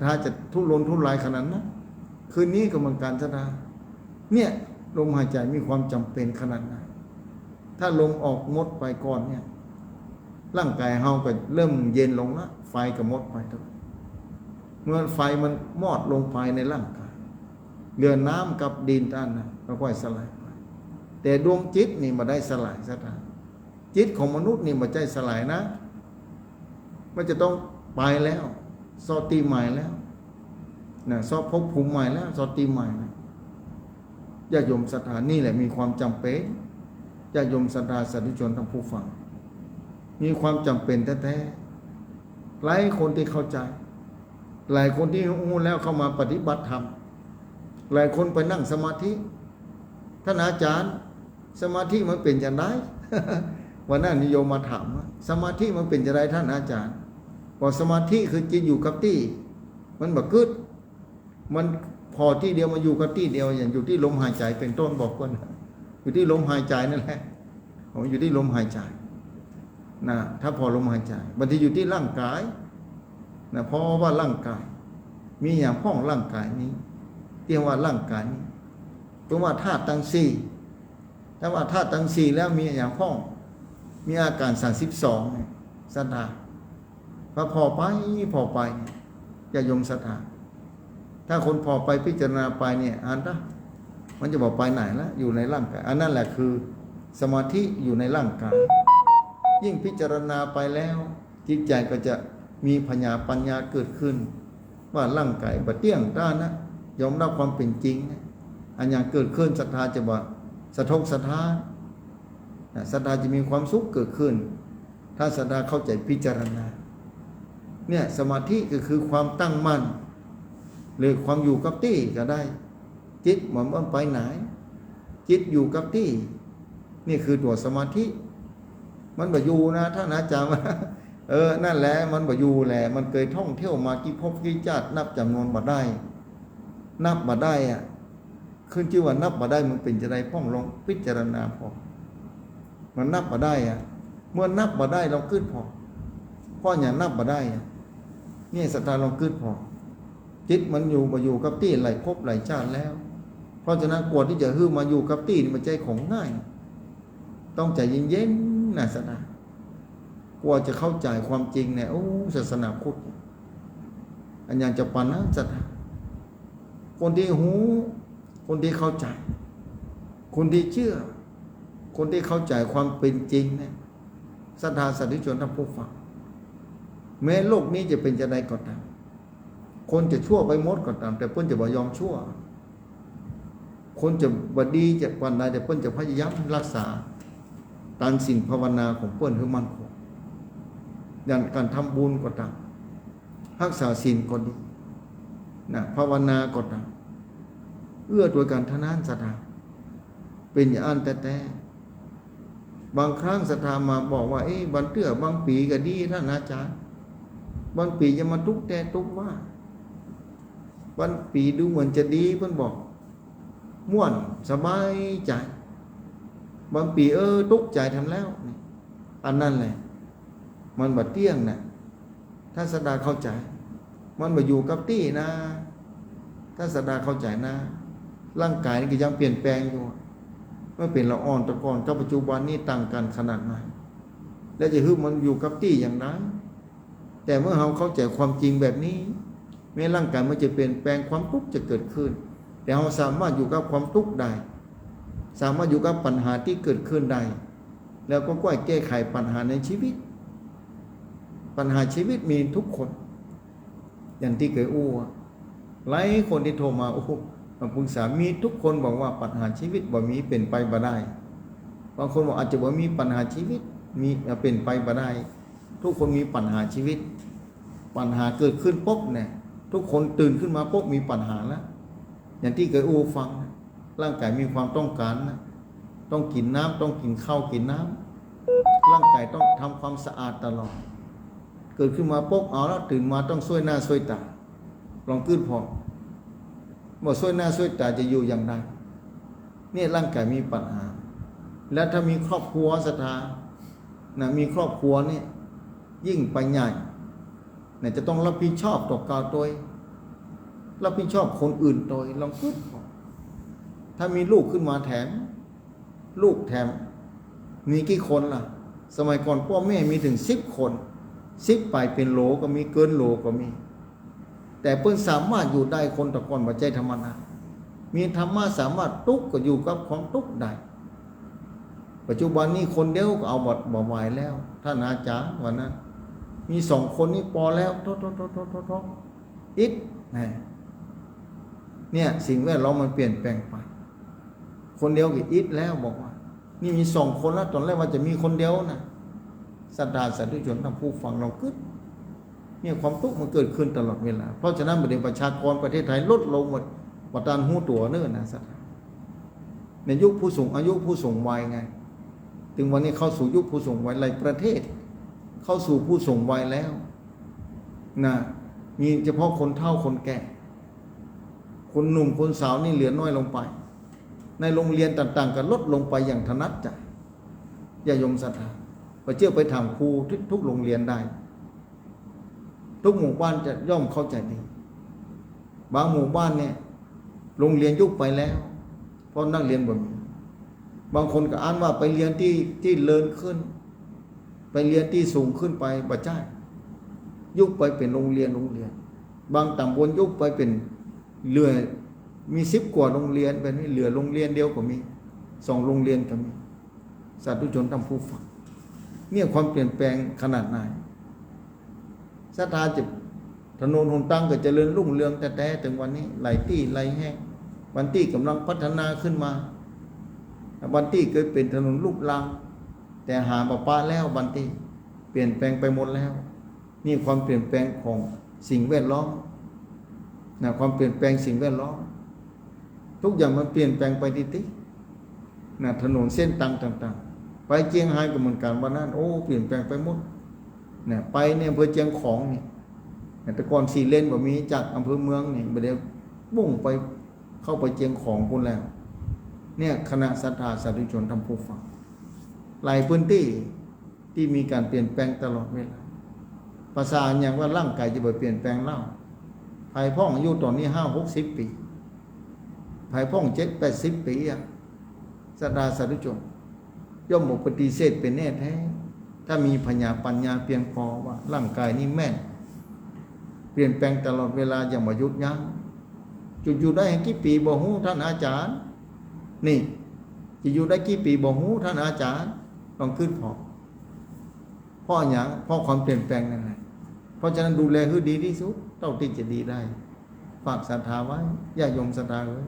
ถ้าจะทุรนทุรายขนาดนั้นคืนนี้ก็เหมือนกันสักเนี่ยลมหายใจมีความจำเป็นขนาดนั้นถ้าลมออกหมดไปก่อนเนี่ยร่างกายเฮาก็เริ่มเย็นลงละไฟก็หมดไปทุกเมื่อไฟมันมอดลงไปในร่างกายเรือน้ำกับดินท่านนะก็ค่อยสลายไปแต่ดวงจิตนี่มาได้สลายสักทีจิตของมนุษย์นี่มาใจสลายนะมันจะต้องไปแล้วสอตีใหม่แล้วนะสอบภพภูมิใหม่แล้วสอตีใหม่นะญาติโยมศรัทธานี่แหละมีความจำเป็นญาติโยมศรัทธาสาธุชนทั้งผู้ฟังมีความจำเป็นแท้ๆหลายคนที่เข้าใจหลายคนที่รู้แล้วเข้ามาปฏิบัติธรรมหลายคนไปนั่งสมาธิท่านอาจารย์สมาธิมันเป็นอย่างไร วันนั้นนิยมมาถามว่าสมาธิมันเป็นอย่างไรท่านอาจารย์บอกสมาธิคือจิตอยู่กับที่มันแบบกึดมันพอที่เดียวมาอยู่กับที่เดียวอย่างอยู่ที่ลมหายใจเป็นต้นบอกคนอยู่ที่ลมหายใจนั่นแหละผมอยู่ที่ลมหายใจนะถ้าพอลมหายใจบางทีอยู่ที่ร่างกายนะเพราะว่าร่างกายมีอย่างพ้องร่างกายนี้เรียกว่าร่างกายนี้เพราะว่าธาตุทั้งสี่ถ้าว่าธาตุทั้งสี่แล้วมีอย่างพ้องมีอาการ32เนี่ยศรัทธาพอไปจะยมศรัทธาถ้าคนพอไปพิจารณาไปเนี่ยอ่านได้มันจะบอกไปไหนละอยู่ในร่างกายอันนั้นแหละคือสมาธิอยู่ในร่างกายยิ่งพิจารณาไปแล้วจิตใจก็จะมีปัญญาเกิดขึ้นว่าร่างกายบ่เที่ยงด้านนะยอมรับความเป็นจริงนะอันอย่างเกิดขึ้นศรัทธาจะว่าสะทกสะท้านศรัทธาจะมีความสุขเกิดขึ้นถ้าศรัทธาเข้าใจพิจารณาเนี่ยสมาธิก็คือความตั้งมั่นหรือความอยู่กับที่ก็ได้จิตมันไปไหนจิตอยู่กับที่นี่คือตัวสมาธิมันบ่อยู่นะท่านอาจารย์นั่นแหละมันบ่อยู่แหละมันเคยท่องเที่ยวมากี่ภพกี่ชาตินับจำนวนบ่ได้นับบ่ได้อ่ะขึ้นชื่อว่านับบ่ได้มันเป็นจะได้พ้องลองพิจารณาพอมันนับบ่ได้อ่ะเมื่อนับบ่ได้เราขึ้นพออย่างนับบ่ได้อ่ะนี่ศรัทธาเราขึ้นพอจิตมันอยู่มาอยู่กับที่หลายภพหลายชาติแล้วเพราะฉะนั้นกว่าที่จะมาอยู่กับที่มันใจของง่ายต้องใจเย็นๆนะศรัทธากว่าจะเข้าใจความจริงเนี่ยโอ้ศาสนาพุทธอันอย่างจะปานนะศรัทธาคนที่หูคนที่เข้าใจคนที่เชื่อคนที่เข้าใจความเป็นจริงเนี่ยศรัทธาสาธุชนทั้งผู้ฟังแม้โลกนี้จะเป็นจะใดก็ตามคนจะชั่วไปหมดก็ตามแต่เพิ่นจะบ่ยอมชั่วคนจะบ่ดีจะวันใดแต่เพิ่นจะพยายามรักษาตามศีลภาวนาของเพิ่นให้มั่นคงอย่างการทำบุญก็ตามรักษาศีลก็ดีนะภาวนาก็ตามเอื้อโดยการทนานศรัทธาเป็นอย่างอันแต่บางครั้งศรัทธามาบอกว่าบันเตื้อบางปีก็ดีท่านอาจารย์บางปีจะมาทุกแต่ทุกว่าบางปีดูเหมือนจะดีเพิ่นบอกม่วนสบายใจบางปีทุกข์ใจทำแล้วอันนั้นแหละมันบ่เที่ยงนะถ้าศรัทธาเข้าใจมันบ่อยู่กับที่นะถ้าศรัทธาเข้าใจนะร่างกายนี่ก็ยังเปลี่ยนแปลงอยู่เมื่อเป็นละอ่อนตะกอนกับปัจจุบันนี้ต่างกันขนาดไหนแล้วจะมันอยู่กับที่อย่างนั้นแต่เมื่อเราเข้าใจความจริงแบบนี้แม้ร่างกายมันจะเปลี่ยนแปลงความทุกข์จะเกิดขึ้นแต่เราสามารถอยู่กับความทุกข์ได้สามารถอยู่กับปัญหาที่เกิดขึ้นได้แล้วก็แก้ไขปัญหาในชีวิตปัญหาชีวิตมีทุกคนอย่างที่เคยอู้หลายคนที่โทรมาโอ้ มาปรึกษามีทุกคนบอกว่าปัญหาชีวิตบ่มีเป็นไปบ่ได้บางคนบอกอาจจะบ่มีปัญหาชีวิตมีเป็นไปบ่ได้ทุกคนมีปัญหาชีวิตปัญหาเกิดขึ้นปุ๊บเนี่ยทุกคนตื่นขึ้นมาปุ๊บมีปัญหาแล้วอย่างที่เคยฟังร่างกายมีความต้องการนะต้องกินน้ำต้องกินข้าวกินน้ำร่างกายต้องทำความสะอาดตลอดเกิดขึ้นมาปุ๊บเอาแล้วตื่นมาต้องช่วยหน้าช่วยตาลองขึ้นพอบอกช่วยหน้าช่วยตาจะอยู่อย่างไรเนี่ยร่างกายมีปัญหาแล้วถ้ามีครอบครัวศรัทธานะมีครอบครัวเนี่ยยิ่งไปใหญ่เนี่ยจะต้องรับผิดชอบต่อการตัวรับผิดชอบคนอื่นโดยลองคิดถ้ามีลูกขึ้นมาแถมลูกแถมมีกี่คนล่ะสมัยก่อนพ่อแม่มีถึง10 คน10ไปเป็นโหลก็มีเกินโหลก็มีแต่เพิ่นสามารถอยู่ได้คนตะก่อนปัจจัยธรรมนามีธรรมะสามารถทุกข์ก็อยู่กับของทุกข์ได้ปัจจุบันนี้คนเดียวก็เอาบ่ไหวแล้วท่านอาจารย์วันนั้นมี2 คนนี่พอแล้วโทอิดเนี่ยสิ่งแวดล้อมมันเปลี่ยนแปลงไปคนเดียวก็อิดแล้วบอกว่านี่มี2 คนแล้วตอนแรกว่าจะมีคนเดียวนะศรัทธาสาธุชนท่านผู้ฟังเราคิดเนี่ยความทุกข์มันเกิดขึ้นตลอดเวลาเพราะฉะนั้นประชากรประเทศไทยลดลงหมดวัฏฏานหูตัวเนิ่นนะศรัทธาในยุคผู้สูงอายุผู้สูงวัยไงถึงวันนี้เข้าสู่ยุคผู้สูงวัยหลายประเทศเข้าสู่ผู้สูงวัยแล้วนะมีเฉพาะคนเฒ่าคนแก่คนหนุ่มคนสาวนี่เหลือน้อยลงไปในโรงเรียนต่างๆก็ลดลงไปอย่างถนัดใจอย่ายมศรัทธาไปเชื่อไปถามครูทุกโรงเรียนได้ทุกหมู่บ้านจะย่อมเข้าใจดีบางหมู่บ้านเนี่ยโรงเรียนยุบไปแล้วเพราะนักเรียนบ่มีบางคนก็อ่านว่าไปเรียนที่เลิศขึ้นไปเรียนที่สูงขึ้นไปบ่ใช่ยุบไปเป็นโรงเรียนบางตำบลยุบไปเป็นเหลือมี10 กว่าโรงเรียนแบบนี้เหลือโรงเรียนเดียวก็มี2 โรงเรียนก็มีสาธุชนท่านผู้ฟังเนี่ยความเปลี่ยนแปลงขนาดไหนศรัทธาจะถนนหนทางก็เจริญรุ่งเรืองแต่ถึงวันนี้หลายที่หลายแห่งวันที่กำลังพัฒนาขึ้นมาวันที่เคยเป็นถนนลูกรังแต่หาประปาแล้ววันที่เปลี่ยนแปลงไปหมดแล้วนี่ความเปลี่ยนแปลงของสิ่งแวดล้อมนะความเปลี่ยนแปลงสิ่งแวดล้อมทุกอย่างมันเปลี่ยนแปลงไปตินะถนนเส้นต่างๆไปเจียงไฮ้ก็เหมือนกันวันนั้นโอ้เปลี่ยนแปลงไปหมดเนี่ยไปเนี่ยอำเภอเจียงของนี่แต่ก่อน4 เลนแบบมีจากอำเภอเมืองนี่ไปเดี๋ยวมุ่งไปเข้าไปเจียงของพุ่นแล้วเนี่ยคณะศรัทธาสาธุชนทำผู้ฟังหลายพื้นที่ที่มีการเปลี่ยนแปลงตลอดเวลาภาษาอย่างว่าร่างกายจะไปเปลี่ยนแปลงเล่าภายพ่องอายุตอนนี้50-60 ปีภายพ่อง70-80 ปีศรัทธาสาธุชนย่อมบอกปฏิเสธเป็นแน่แท้ถ้ามีปัญญาเพียงพอว่าร่างกายนี้แม่นเปลี่ยนแปลงตลอดเวลาอย่างบ่หยุดยั้งจะอยู่ได้กี่ปีบ่ฮู้ท่านอาจารย์นี่จะอยู่ได้กี่ปีบ่ฮู้ท่านอาจารย์ต้องขึ้นพอเพราะอย่างเพราะความเปลี่ยนแปลงนั่นแหละเพราะฉะนั้นดูแลให้ดีที่สุดเท่าที่จะดีได้ฝากศรัทธาไว้อย่ายมศรัทธาไว้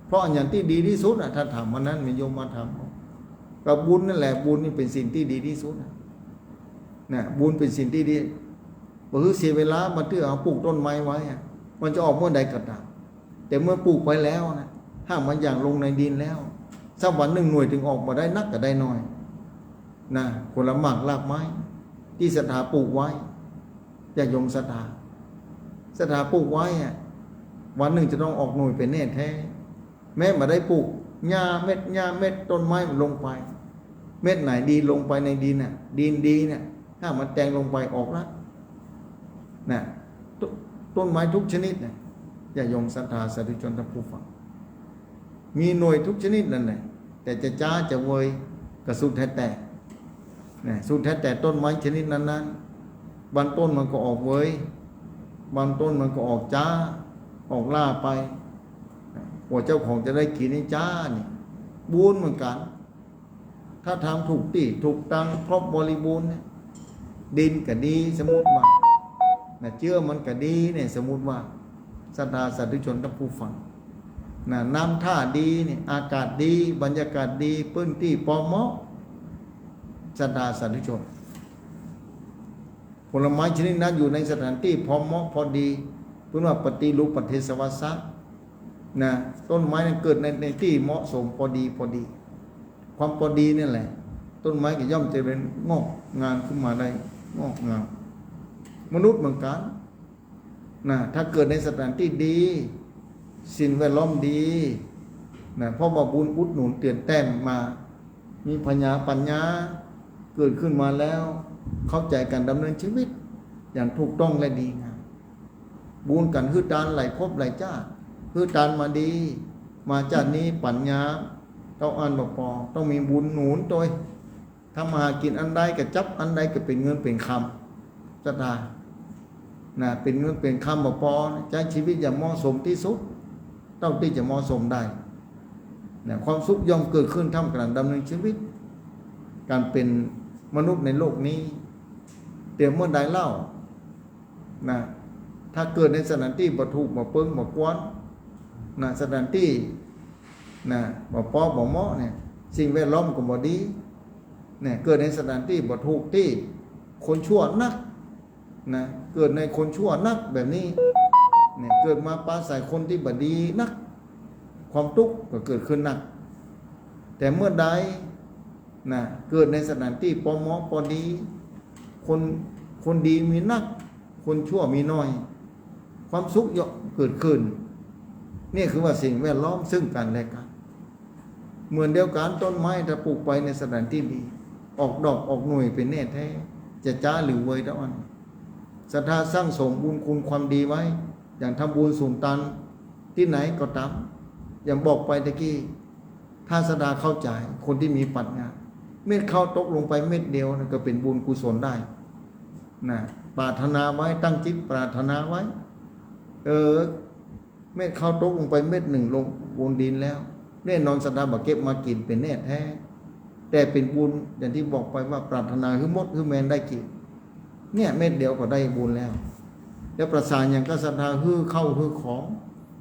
เพราะอย่างที่ดีที่สุดถ้าทำวันนั้นมีโยมมาทำกับบุญนั่นแหละบุญนี่เป็นสิ่งที่ดีที่สุดนะบุญเป็นสิ่งที่ดีบ่คือเสียเวลามาเตื้อเอาปลูกต้นไม้ไว้มันจะออกเมื่อใดก็ตามแต่เมื่อปลูกไปแล้วนะถ้ามันอย่างลงในดินแล้วสักวันหนึ่งหน่วยถึงออกมาได้นักก็ได้น้อยนะคนละหมากรากไม้ที่ศรัทธาปลูกไว้อย่ายมศรัทธาปลูกไว้วันหนึ่งจะต้องออกหน่วยเป็นแน่แท้แม้มาได้ปลูกหญ้าเม็ดต้นไม้มันลงไปเม็ดไหนดีลงไปในดินดินดีเนี่ยถ้ามันแตงลงไปออกแล้วนะต้นไม้ทุกชนิดเนี่ยอย่ายมศรัทธาสาธุชนท่านผู้ฟังมีหน่วยทุกชนิดนั่นแหละแต่จะจ้าจะเวยกระสุดแท้แต่นะสุดแท้แต่ต้นไม้ชนิดนั้นบางต้นมันก็ออกเวยบางต้นมันก็ออกจ้าออกล่าไปว่าเจ้าของจะได้กินนี่จ้านี่บุญเหมือนกันถ้าทำถูกที่ถูกตังครบบริบูรณ์เนี่ยดินก็ดีสมมุติว่าเชื่อมันก็ดีเนี่ยสมมุติว่าศรัทธาสาธุชนท่านผู้ฟัง นะน้ำท่าดีนี่อากาศดีบรรยากาศดีพื้นที่ปอเหมาะศรัทธาสาธุชนผลไม้ชนิดนั้นอยู่ในสถานที่พอเหมาะพอดีเพื่อว่าปฏิรูปปฏิสวัสสะนะต้นไม้นั้นเกิดในที่เหมาะสมพอดีพอดี ความพอดีนี่แหละต้นไม้ก็ย่อมจะเป็นงอกงานขึ้นมาได้งอกงามมนุษย์เหมือนกันนะถ้าเกิดในสถานที่ดีสิ่งแวดล้อมดีนะเพราะว่าบุญอุดหนุนเตือนแต้มมามีปัญญาเกิดขึ้นมาแล้วเข้าใจการดำเนินชีวิตอย่างถูกต้องและดีงามบุญกันฮือตานไหลพบไหลจ้าฮือตานมาดีมาจากนี้ปัญญาต้องอ่านบอกปอต้องมีบุญหนุนตัวทำมาหากินอันใดก็จับอันใดก็เป็นเงินเป็นคำศรัทธานะเป็นเงินเป็นคำบอกปอใช้ชีวิตอย่างเหมาะสมที่สุดต้องที่จะเหมาะสมได้นะความสุขย่อมเกิดขึ้นท่ามกลางดำเนินชีวิตการเป็นมนุษย์ในโลกนี้เดี๋ยวเมื่อใดเล่านะถ้าเกิดในสถานที่บ่ถูกบ่เปิ้งบ่กวนนะสถานที่นะบ่ปอบ่เหมาะเนี่ยสิ่งแวดล้อมก็บ่ดีเนี่ยเกิดในสถานที่บ่ถูกที่คนชั่วนักนะเกิดในคนชั่วนักแบบนี้เนี่ยเกิดมาปราศัยคนที่บ่ดีนักความทุกข์ก็เกิดขึ้นนักแต่เมื่อใดนะเกิดในสถานที่พอเหมาะพอดีคนดีมีนักคนชั่วมีน้อยความสุขย่อมเกิดขึ้นนี่คือว่าสิ่งแวดล้อมซึ่งกันและกันเหมือนเดียวกันต้นไม้ถ้าปลูกไปในสถานที่ดีออกดอกออกหน่วยเป็นแน่แท้จะจ้าหรือเวยตะวันศรัทธาสร้างสมบุญคุณความดีไว้อย่างทำบุญสูงตันที่ไหนก็ตามอย่างบอกไปตะกี้ถ้าศรัทธาเข้าใจคนที่มีปัญญาเม็ดข้าวตกลงไปเม็ดเดียวนั่นก็เป็นบุญกุศลได้นะปรารถนาไว้ตั้งจิตปรารถนาไว้เม็ดข้าวตกลงไปเม็ดหนึ่งลงบนดินแล้วแน่นอนศรัทธาบ่เก็บมากินเป็นแน่แท้แต่เป็นบุญอย่างที่บอกไปว่าปรารถนาคือมดคือแมนได้กินเนี่ยเม็ดเดียวก็ได้บุญแล้วแล้วประสานอย่างก็ศรัทธาฮื้อเข้าฮื้อของ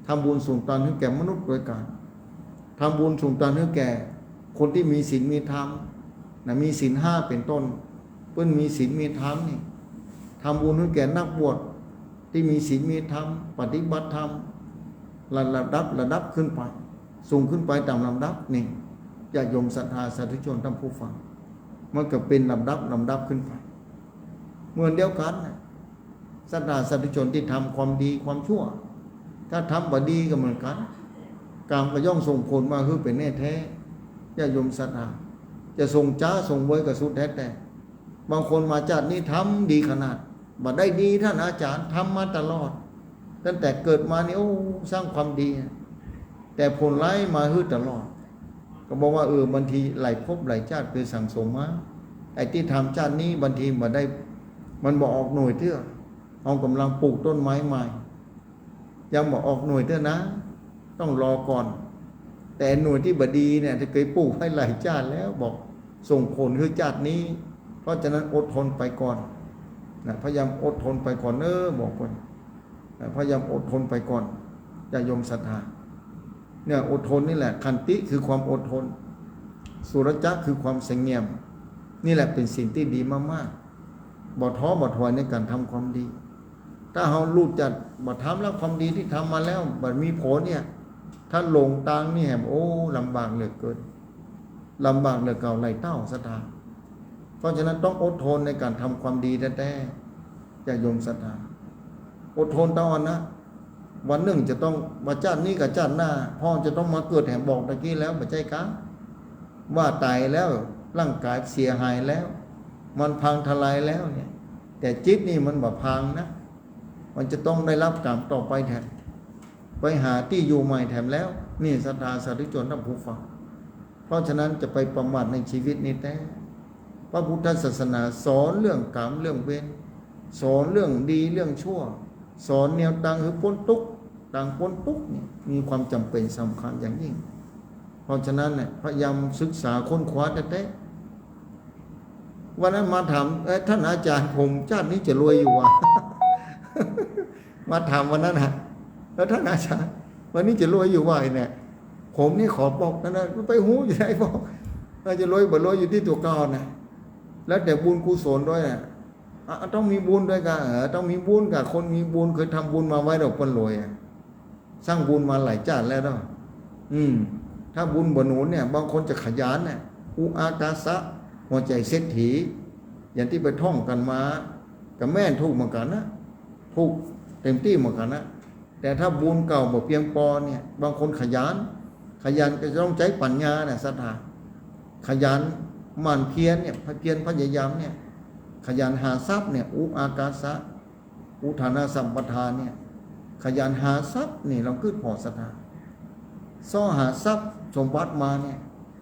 ทำบุญส่งตานให้แก่มนุษย์โดยการทำบุญส่งตานให้แก่คนที่มีศีลมีธรรมนะมีศีลห้าเป็นต้นเพิ่นมีศีลมีธรรมนี่ทำบุญให้แก่นักบวชที่มีศีลมีธรรมปฏิบัติธรรมระดับขึ้นไปสูงขึ้นไปตามลำดับนี่ญาติโยมศรัทธาสาธุชนท่านผู้ฟังมันก็เป็นลำดับขึ้นไปเหมือนเดียวกันศรัทธาสาธุชนที่ทำความดีความชั่วถ้าทำบ่ดีก็เหมือนกันกรรมก็ย่อมส่งผลมาคือเป็นแน่แท้ญาติโยมศรัทธาจะส่งจ้าส่งเวยกับสุดแท้แต่บางคนมาจากนี้ทำดีขนาดบ่ได้ดีท่านอาจารย์ทำมาตลอดตั้งแต่เกิดมานี่สร้างความดีแต่ผลร้ายมาฮื้อตลอดก็บอกว่าบางทีหลายภพหลายชาติคือสั่งสมมาไอ้ที่ทำชาตินี้บางทีบ่ได้มันบ่ออกหน่วยเตื้อเอากำลังปลูกต้นไม้ใหม่ยังบ่ออกหน่วยเตื้อนะต้องรอก่อนแต่หน่วยที่บดีเนี่ยที่เคยปลูกให้หลายชาติแล้วบอกส่งผลคือชาตินี้เพราะฉะนั้นอดทนไปก่อนนะพยายามอดทนไปก่อนบอกคนพยายามอดทนไปก่อนอย่ายมศรัทธาเนี่ยอดทนนี่แหละขันติคือความอดทนสุรจักคือความเสงี่ยมนี่แหละเป็นสิ่งที่ดีมากๆบ่ท้อบ่ถอยในการทำความดีถ้าเรารู้จักบ่ทำแล้วความดีที่ทำมาแล้วบ่มีผลเนี่ยถ้าหลงตังนี่แหมลำบากเหลือเกินลำบากเหลือเก่าไหลเต้าศรัทธาเพราะฉะนั้นต้องอดทนในการทำความดีแท้ๆอย่าโยมศรัทธาอดทนตอนนะวันหนึ่งจะต้องมาชาตินี้กับชาติหน้าพ่อจะต้องมาเกิดแห่งบอกตะกี้แล้วไม่ใช่ครับว่าตายแล้วร่างกายเสียหายแล้วมันพังทลายแล้วเนี่ยแต่จิตนี่มันบ่พังนะมันจะต้องได้รับกรรมต่อไปแทนไปหาที่อยู่ใหม่แถมแล้วนี่ศรัทธาสาธุชนท่านผู้ฟังเพราะฉะนั้นจะไปประมาทในชีวิตนี้แต่พระพุทธศาสนาสอนเรื่องกรรมเรื่องเวรสอนเรื่องดีเรื่องชั่วสอนแนวทางคือพ้นทุกข์ต่างพ้นทุกข์นี่มีความจำเป็นสำคัญอย่างยิ่งเพราะฉะนั้นเนี่ยพยายามศึกษาค้นคว้าแต่วันนั้นมาถามท่านอาจารย์ผมชาตินี้จะรวยอยู่วะ มาถามวันนั้นฮะแล้วท่านอาจารย์ วันนี้จะรวยอยู่ว่าเนี่ยผมนี่ขอบอกนะไปหูอยู่ไหนบอกจะรวยบ่รวยอยู่ที่ตัวเก่านะแล้วแต่บุญกุศลด้วยนะต้องมีบุญด้วยกันต้องมีบุญกับคนมีบุญเคยทำบุญมาไว้ดอกคนรวยสร้างบุญมาหลายชาติแล้วเนาะถ้าบุญบ่หนุนเนี่ยบางคนจะขยันเนี่ยอุอากาสะหัวใจเศรษฐีอย่างที่ไปท่องกันมากับแม่นถูกเหมือนกันนะถูกเต็มที่เหมือนกันนะแต่ถ้าบุญเก่าบ่เพียงพอเนี่ยบางคนขยันก็จะต้องใช้ปัญญาเนี่ยศรัทธาขยันหมั่นเพียรเนี่ยเพียรพยายามเนี่ยขยันหาทรัพย์เนี่ยอุอากาสะอุทานาสัมปทานเนี่ยขยันหาทรัพย์นี่เราขึ้นพอศรัทธาซ่อหาทรัพย์สมบัติมาเนี่ย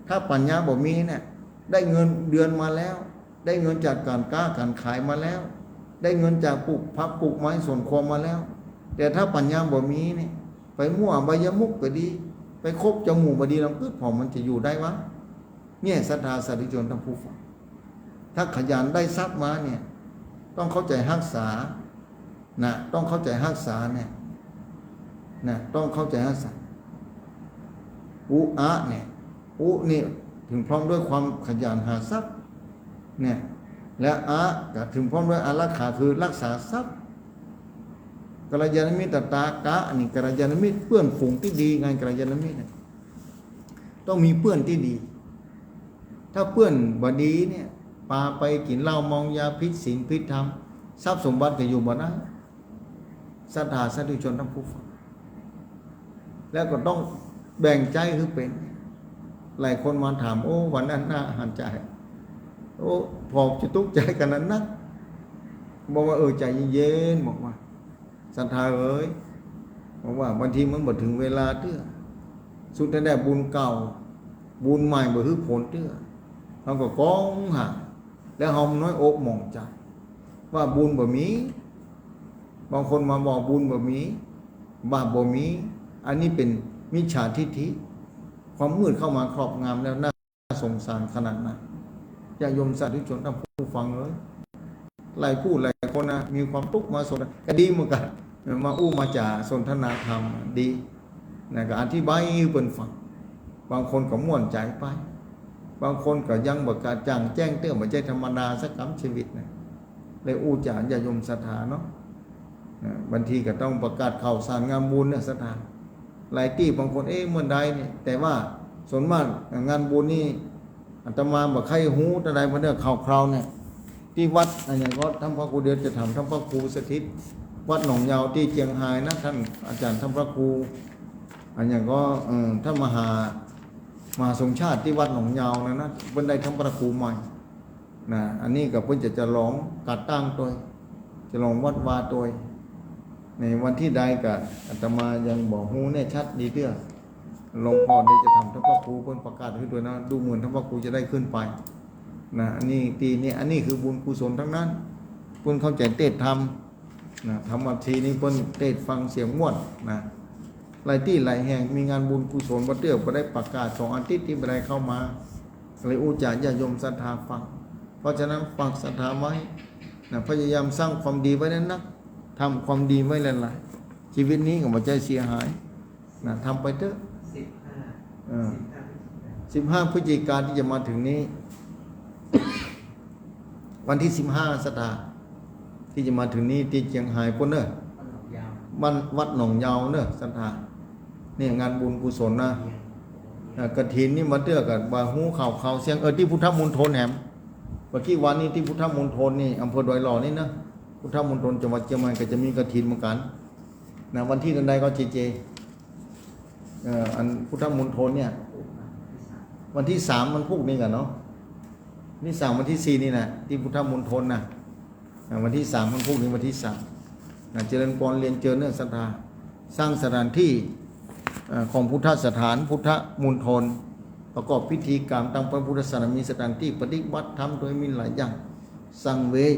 ถ้าปัญญาบ่มีเนี่ยได้เงินเดือนมาแล้วได้เงินจากการค้าการขายมาแล้วได้เงินจากปลูกพักปลูกไม้สวนครัวมาแล้วแต่ถ้าปัญญาบ่มีเนี่ยไปมั่วใบยมุกก็ดีไปคบจมูกบ่ดีเราขึ้นพอมันจะอยู่ได้วะเนี่ยศรัทธาสาธุชนทั้งผู้ฟังถ้าขยันได้ทรัพย์มาเนี่ยต้องเข้าใจรักษานะต้องเข้าใจรักษาเนี่ยนะต้องเข้าใจรักษาอุอะเนี่ยอุนี่ถึงพร้อมด้วยความขยันหาทรัพย์เนี่ยและอะก็ถึงพร้อมด้วยอารักขาคือรักษาทรัพย์กัลยาณมิตรตากะนี่กัลยาณมิตรเพื่อนฝูงที่ดีไงกัลยาณมิตรต้องมีเพื่อนที่ดีถ้าเพื่อนบดีเนี่ยพาไปกินเหล้ามองยาพิษศีลพิษธรรมทรัพย์สมบัติก็อยู่บ่นั้นศรัทธาสาธุชนทั้งผู้ฟังแล้วก็ต้องแบ่งใจคือเป็นหลายคนมาถามโอ้วันนั้นน่าหันใจโอ้พอจะตุกใจกันนั้นนักบอกว่าใจเย็นบอกว่าศรัทธาเอ้ยบอกว่าบางทีมันบ่ถึงเวลาเตื้อสุดแต่ได้บุญเก่าบุญใหม่บ่ฮึผลเตื้อเราก็ก้องหาแล้วเฮาน้อยอกหม่องใจว่าบุญบ่มีบางคนมาบอกบุญบ่มีบาปบ่มีอันนี้เป็นมิจฉาทิฏฐิความมืดเข้ามาครอบงำแล้วน่าสงสารขนาดนั้นอย่าโยมสาธุชนทั้งผู้ฟังเลยหลายผู้หลายคนนะมีความทุกข์มาสนก็ดีเหมือนกันมาอู้มาจ่าสนทนาธรรมดีนะก็อธิบายให้เพิ่นฟังบางคนก็ม่วนใจไปบางคนก็ยังบ่กระจ่างแจ้งเตื้อบ่ใจธรรมดาสักคำชีวิตนะเลยอู้จ่าอย่าโยมศรัทธาเนาะบางทีก็ต้องประกาศข่าวสารงานบุญเนี่ยศรัทธาหลายที่บางคนเมื่อใดเนี่ยแต่ว่าส่วนมากงานบุญนี่อาตมาบอกใครหูแต่ใดมาเนี่ยข่าวคราวเนี่ยที่วัดอย่างก็ท่านพระครูเดือนจะทำท่านพระครูสถิตวัดหนองยาวที่เชียงรายนะท่านอาจารย์ท่านพระครูอย่างก็ท่านมหาทรงชาติที่วัดหนองยาวนะบนไดท่านพระครูใหม่นะอันนี้กับเพิ่นจะลองกัดตั้งตัวจะลองวัดวาตัวในวันที่ใดกับอาตมายังบอกหูแน่ชัดดีเด้อหลวงพ่อได้จะทำท่านพระครูเพิ่นประกาศให้ด้วยนะดูเหมือนท่านพระครูจะได้ขึ้นไปนะอันนี้ตีนี้อันนี้คือบุญกุศลทั้งนั้นเพิ่นเข้าใจเทศธรรมนะธรรมทีนี้เพิ่นเทศฟังเสียงม่วนนะหลายที่หลายแห่งมีงานบุญกุศลบ่เตื้อบ่ได้ประกาศ2อาทิตย์ที่บ่ได้เข้ามาเลยอุจจาญาโยมศรัทธาฟังเพราะฉะนั้นฝากศรัทธาไว้นะพยายามสร้างความดีไว้นั้นนะทำความดีไว้หลายๆชีวิตนี้ก็บ่ใจเสียหายนะทำไปเถอะ15 พฤศจิกายนที่จะมาถึงนี้วันที่15สัปดาห์ที่จะมาถึงนี้ที่เชียงรายพุ่นเด้อวัดหนองยาวเด้อสัปดาห์นี่งานบุญกุศลนะกฐินนี่มาเตื้อกับบ่าหูข่าวเสียงที่พุทธมณฑลแหมเมื่อกี้วันนี้ที่พุทธมณฑลนี่อำเภอดอยหล่อนี่นะพุทธมณฑลจังหวัดเชียงใหม่ก็จะมีกฐินเหมือนกันนะวันที่ใดก็เจอันพุทธมณฑลเนี่ยวันที่3มันพุกนี่กันเนาะนี่3วันที่4นี่นะที่พุทธมณฑลนะวันที่3มันพุกนี่วันที่3นะเจริญพรเรียนเจริญเนื่องศรัทธาสร้างสถานที่ของพุทธสถานพุทธมณฑลประกอบพิธีกรรมตามพระพุทธศาสนามีสถานที่ปฏิบัติธรรมโดยมีหลายอย่างสังเวช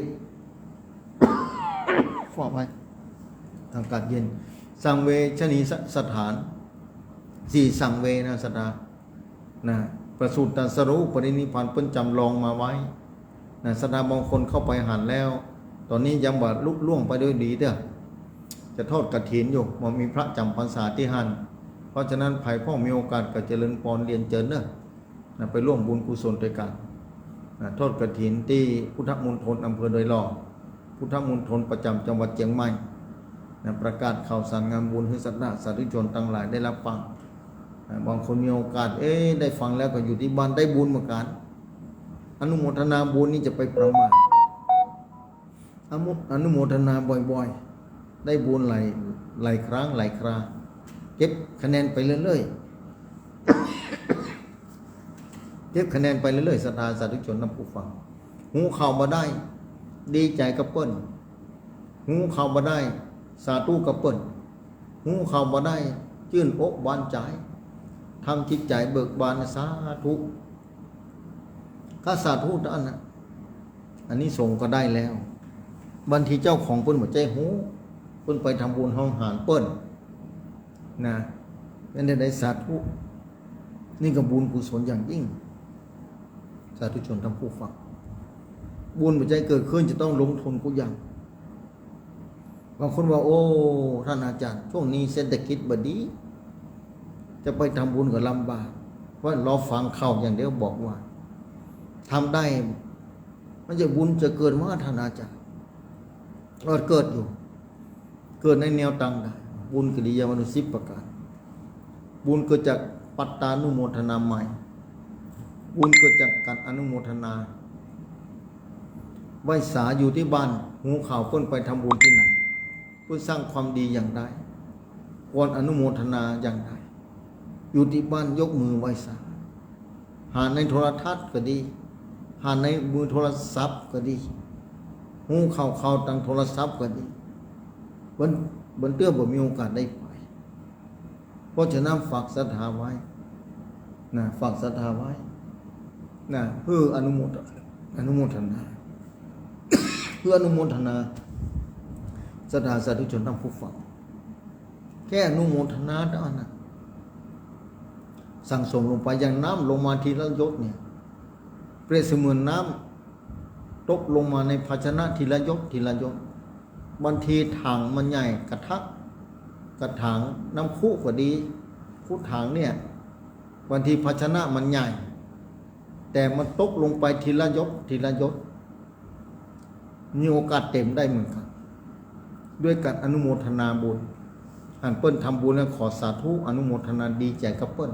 ขอไปอากาศเย็นสังเวชนีสถาน4สังเวนะศรัทธานะประสูติตรัสรู้ปรินิพพานเพิ่นจำลองมาไว้นะศรัทธาบางคนเข้าไปหันแล้วตอนนี้ยังบ่ลุล่วงไปด้วยดีเด้อจะทอดกฐินอยู่บ่มีพระจำพรรษาที่หัน เพราะฉะนั้นภายพ่อมีโอกาสก็เจริญพรเรียนเจริญนะไปร่วมบุญกุศลด้วยกันทอดกฐินที่พุทธมณฑลอำเภอดอยหล่อพุทธมณฑลประจำจังหวัดเชียงใหม่ประกาศข่าวสารงานบุญให้สัตว์สาธุชนทั้งหลายได้รับฟังบางคนมีโอกาสได้ฟังแล้วก็อยู่ที่บ้านได้บุญเหมือนกันอนุโมทนาบุญนี่จะไปประมาทอนุโมทนาบ่อยๆได้บุญหลายครั้งหลายคราเก็บคะแนนไปเรื่อยๆเก็บคะแนนไปเรื่อยๆศรัทธาสาธุชนนำผู้ฟังหูข่าวมาได้ดีใจกับเปิ้ลหูข่าวมาได้สาธุกับเปิ้ลหูข่าวมาได้ชื่นอกบานใจทำจิตใจเบิกบานสาธุข้าสาธุท่านนะอันนี้ส่งก็ได้แล้วบางทีเจ้าของเปิ้ลหัวใจหูเปิ้ลไปทำบุญห้องหารเปิ้ลนะเป็นได้สาธุนี่ก็บุญกุศลอย่างยิ่งสาธุชนทั้งผู้ฟังบุญหัวใจเกิดขึ้นจะต้องลงทุนกุอย่างบางคนว่าโอ้ท่านอาจารย์ช่วงนี้เศรษฐกิจบดีจะไปทำบุญก็ลำบากเพราะเราฟังข่าวอย่างเดียวบอกว่าทำได้มันจะบุญจะเกิดว่าท่านอาจารย์เกิดอยู่เกิดในแนวต่างได้บุญกิริยามนุษย์10 ประการบุญเกิดจากปัตตานุโมทนาใหม่บุญเกิดจากการอนุโมทนาไหว้สาอยู่ที่บ้านหูข่าวเพิ่นไปทำบุญที่ไหนเพื่อสร้างความดีอย่างใดควรอนุโมทนาอย่างใดอยู่ที่บ้านยกมือไหว้สาหาในโทรทัศน์ก็ดีหาในมือโทรศัพท์ก็ดีหูข่าวทางโทรศัพท์ก็ดีบนเตื้อบ่มีโอกาสได้ไปเพราะฉะนั้นฝากศรัทธาไว้นะฝากศรัทธาไว้นะเพื่ออนุโมทนา เพื่ออนุโมทนาศรัทธาสาธุชนทั้งผู้ฟังแค่อนุโมทนาเท่านั้นสั่งสมลงไปอย่างน้ำลงมาทีละหยดเนี่ยเปรียบเสมือนน้ำตกลงมาในภาชนะทีละหยดทีละหยดบางทีถังมันใหญ่กระถางน้ำคุก็ดีคุถังเนี่ยบางทีภาชนะมันใหญ่แต่มันตกลงไปทีละหยดทีละหยดมีโอกาสเต็มได้เหมือนกันด้วยการอนุโมทนาบุญอันเปิ้ลทำบุญแล้วขอสาธุอนุโมทนาดีใจกับเปิ้ล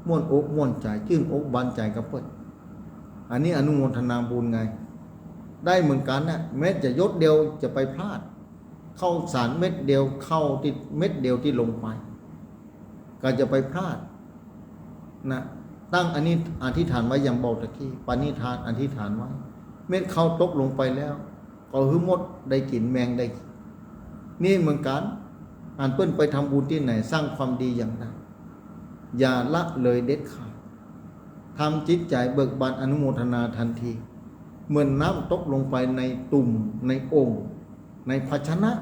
ม่วนอกม่วนใจชื่นอกบานใจกับเปิ้ลอันนี้อนุโมทนาบุญไงได้เหมือนกันนะแม้จะยศเดียวจะไปพลาดเข้าสารเม็ดเดียวเข้าติดเม็ดเดียวที่ลงไปก็จะไปพลาดนะตั้งอันนี้อธิษฐานไว้อย่างเบาตะกี้ปณิธานอธิษฐานไว้เม็ดเข้าตกลงไปแล้วก็หือมดได้กินแมงได้นี่เหมือนกันอ่านเปิ้นไปทำบุญที่ไหนสร้างความดีอย่างนั้นอย่าละเลยเด็ดขาดทำจิตใจเบิกบานอนุโมทนาทันทีเหมือนน้ำตกลงไปในตุ่มในโอ่งในภาชนะ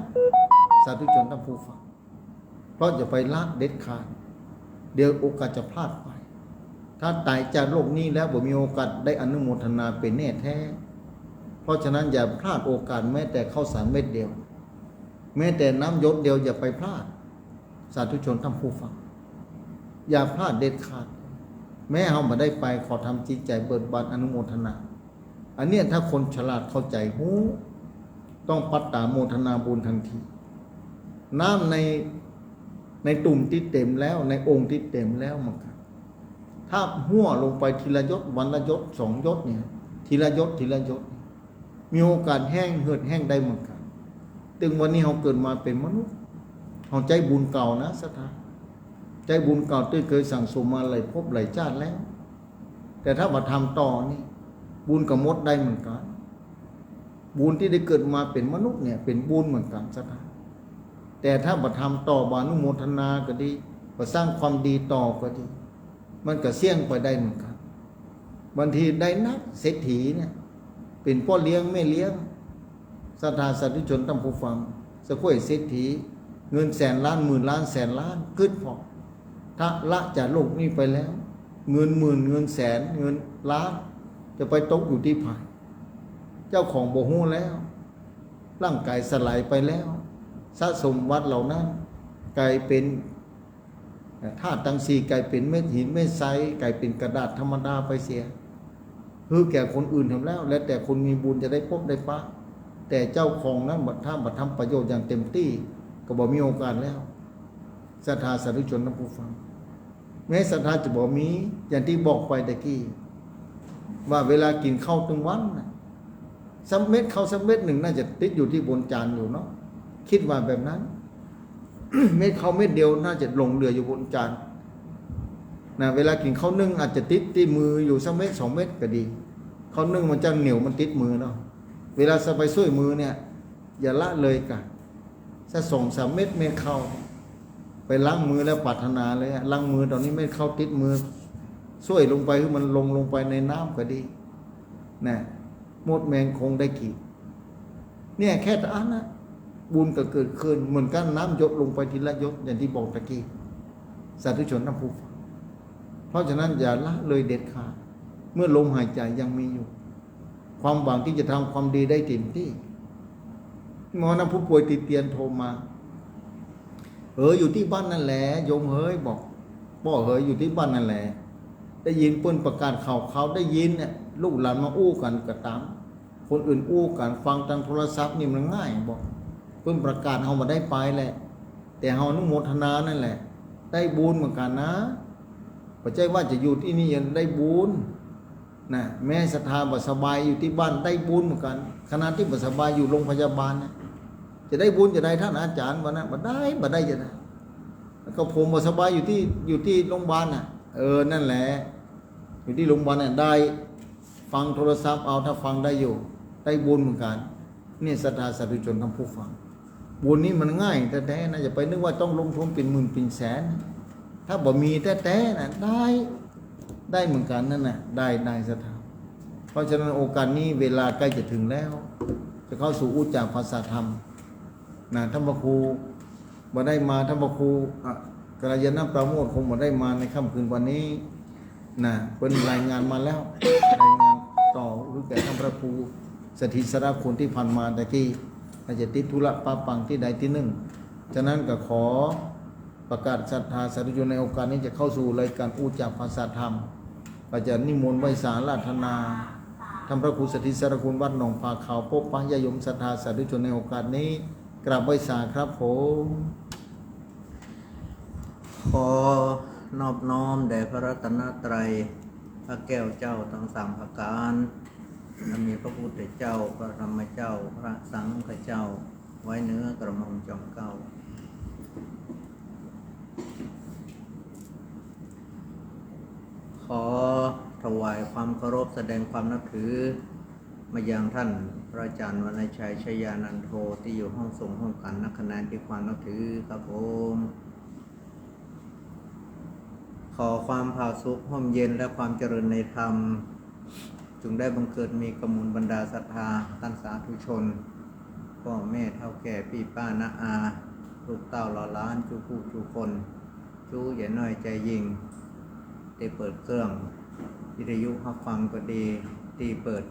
สาธุชนทั้งผู้ฟังเพราะจะไปละเด็ดขาดเดี๋ยวโอกาสจะพลาดไปถ้าตายจากโลกนี้แล้วบ่มีโอกาสได้อนุโมทนาเป็นแน่แท้เพราะฉะนั้นอย่าพลาดโอกาสแม้แต่ข้าวสารเม็ดเดียวแม้แต่น้ำหยดเดียวอย่าไปพลาดสาธุชนทั้งผู้ฟังอย่าพลาดเด็ดขาดแม้เราไม่ได้ไปขอทำจิตใจเบิกบานอนุโมทนาอันนี้ถ้าคนฉลาดเข้าใจหูต้องปัตตาโมทนาบุญทันทีน้ำในตุ่มที่เต็มแล้วในองค์ที่เต็มแล้วมันถ้าหัวลงไปทีละหยดวันละหยด2 หยดเนี่ยทีละหยดทีละหยดมีโอกาสแห้งเหือดแห้งได้เหมือนกันถึงวันนี้เราเกิดมาเป็นมนุษย์เราใจบุญเก่านะสัทธาใจบุญเก่าที่เคยสั่งสมมาหลายภพหลายชาติแล้วแต่ถ้ามาทำต่อนี่บุญกับมดได้เหมือนกันบุญที่ได้เกิดมาเป็นมนุษย์เนี่ยเป็นบุญเหมือนกันสัทธาแต่ถ้ามาทำต่อบานุโมทนาก็ดีมาสร้างความดีต่อก็ดีมันก็เสี่ยงไปได้เหมือนกันบางทีได้นักเศรษฐีเนี่ยเป็นพ่อเลี้ยงแม่เลี้ยงศรัทธาสาธุชนทั้งผู้ฟังสะกวยเศรษฐีเงินแสนล้านหมื่นล้านแสนล้านขึ้นพอถ้าละจากโลกนี้ไปแล้วเงินหมื่นเงินแสนเงินล้านจะไปตกอยู่ที่ภายเจ้าของบ่ฮู้แล้วร่างกายสลายไปแล้วสะสมวัดเหล่านั้นกลายเป็น ธาตุทั้งสี่กลายเป็นเม็ดหินเม็ดทรายกลายเป็นกระดาษธรรมดาไปเสียคือแก่คนอื่นทำแล้ว และแต่คนมีบุญจะได้พบได้ปะแต่เจ้าของนั้นถ้าบัทำประโยชน์อย่างเต็มที่ก็บอกมีโอกาสแล้วศรัทธาสาธุชนท่านผู้ฟังแม้ศรัทธาจะบอกมีอย่างที่บอกไปตะกี้ว่าเวลากินข้าวตึงวันสักเม็ดข้าวสักเม็ดหนึ่งน่าจะติดอยู่ที่บนจานอยู่เนาะคิดว่าแบบนั้น เม็ดข้าวเม็ดเดียวน่าจะลงเหลืออยู่บนจานนะเวลากินข้าวนึ่งอาจจะติดที่มืออยู่สักเม็ด2 เม็ดก็ดีข้าวนึ่งมันจะเหนียวมันติดมือเนาะเวลาสบายช่วยมือเนี่ยอย่าละเลยกันสัก2-3 เม็ดข้าวไปล้างมือแล้วปรารถนาเลยล้างมือตอนนี้เม็ดข้าวติดมือช่วยลงไปให้มันลงไปในน้ำก็ดีนะมดแมงคงได้กี่เนี่ยแค่อันนะบุญก็เกิดขึ้นเหมือนกันน้ำหยดลงไปทีละหยดอย่างที่บอกตะกี้สาธุชนท่านผู้ฟังเพราะฉะนั้นอย่าละเลยเด็ดขาดเมื่อลมหายใจยังมีอยู่ความหวังที่จะทำความดีได้เต็มที่หมอน้ำผู้ป่วยติดเตียนโทรมาอยู่ที่บ้านนั่นแหละโยมเฮ้ยบอกพ่ออยู่ที่บ้านนั่นแหละได้ยินเปิ้นประกาศข่าวเขาได้ยินเนี่ยลูกหลานมาอู้กันก็ตามคนอื่นอู้กันฟังทางโทรศัพท์นี่มันง่ายบอกเปิ้นประกาศเฮามาได้ไปแหละแต่เฮาอนุโมทนานั่นแหละได้บุญเหมือนกันนะปัจจัยว่าจะอยู่ที่นี่ยังได้บุญนะแม่ศรัทธาบ่สบายอยู่ที่บ้านได้บุญเหมือนกันขณะที่บ่สบายอยู่โรงพยาบาลเนี่ยจะได้บุญจะได้ท่านอาจารย์วันนั้นบ่ได้จะได้แล้วก็ผมบ่สบายอยู่ที่โรงพยาบาลน่ะนั่นแหละอยู่ที่โรงพยาบาลน่ะได้ฟังโทรศัพท์เอาถ้าฟังได้อยู่ได้บุญเหมือนกันนี่ศรัทธาสาธุชนทั้งผู้ฟังบุญนี้มันง่ายแท้ๆนะอย่าไปนึกว่าต้องลงทุนเป็นหมื่นเป็นแสนถ้าบ่มีแท้ๆน่ะได้เหมือนกันนั่นน่ะได้ศรัทธาเพราะฉะนั้นโอกาสนี้เวลาใกล้จะถึงแล้วจะเข้าสู่อุจจาภาษาธรรมนะท่านพระครูบ่ได้มาท่านพระครูกัลยาณปราโมทย์คงบ่ได้มาในค่ำคืนวันนี้นะเป็นรายงานมาแล้วรายงานต่อคือแก่ท่านพระครูสถิตสระคุณที่ผ่านมาตะกี้อาจจะติดธุระปะปังที่ใดที่หนึ่งฉะนั้นก็ขอประกาศศรัทธาสาธุชนในโอกาสนี้จะเข้าสู่รายการอุจจาภาษาธรรมก็จะนิมนต์ไว้สาราธนาท่านพระครูสถิตสระคุณวัดหนองผาขาวพบปะญาโยมศรัทธาสาธุชนในโอกาสนี้กราบไหว้สาครับผมขอนอบน้อมแด่พระรัตนตรัยพระแก้วเจ้าทั้ง3 ประการมีพระพุทธเจ้าพระธรรมเจ้าพระสังฆเจ้าไว้เนื้อกระหม่อมจอมเกล้าขอถวายความเคารพแสดงความนับถือมายังท่านพระอาจารย์วรรณชัยชยานันโทที่อยู่ห้องส่งห้องกันนักคะแนนที่ความนับถือครับผมขอความผาสุกห่มเย็นและความเจริญในธรรมจงได้บังเกิดมีกมูลบรรดาศรัทธาท่านสาธุชนพ่อแม่เฒ่าแก่พี่ป้าน้าอาลูกเต้าหล่อล้านจูผู้จูคนจูอย่าน้อยใจยิงได้เปิดเครื่องวิทยุรับฟังก็ดีที่เปิด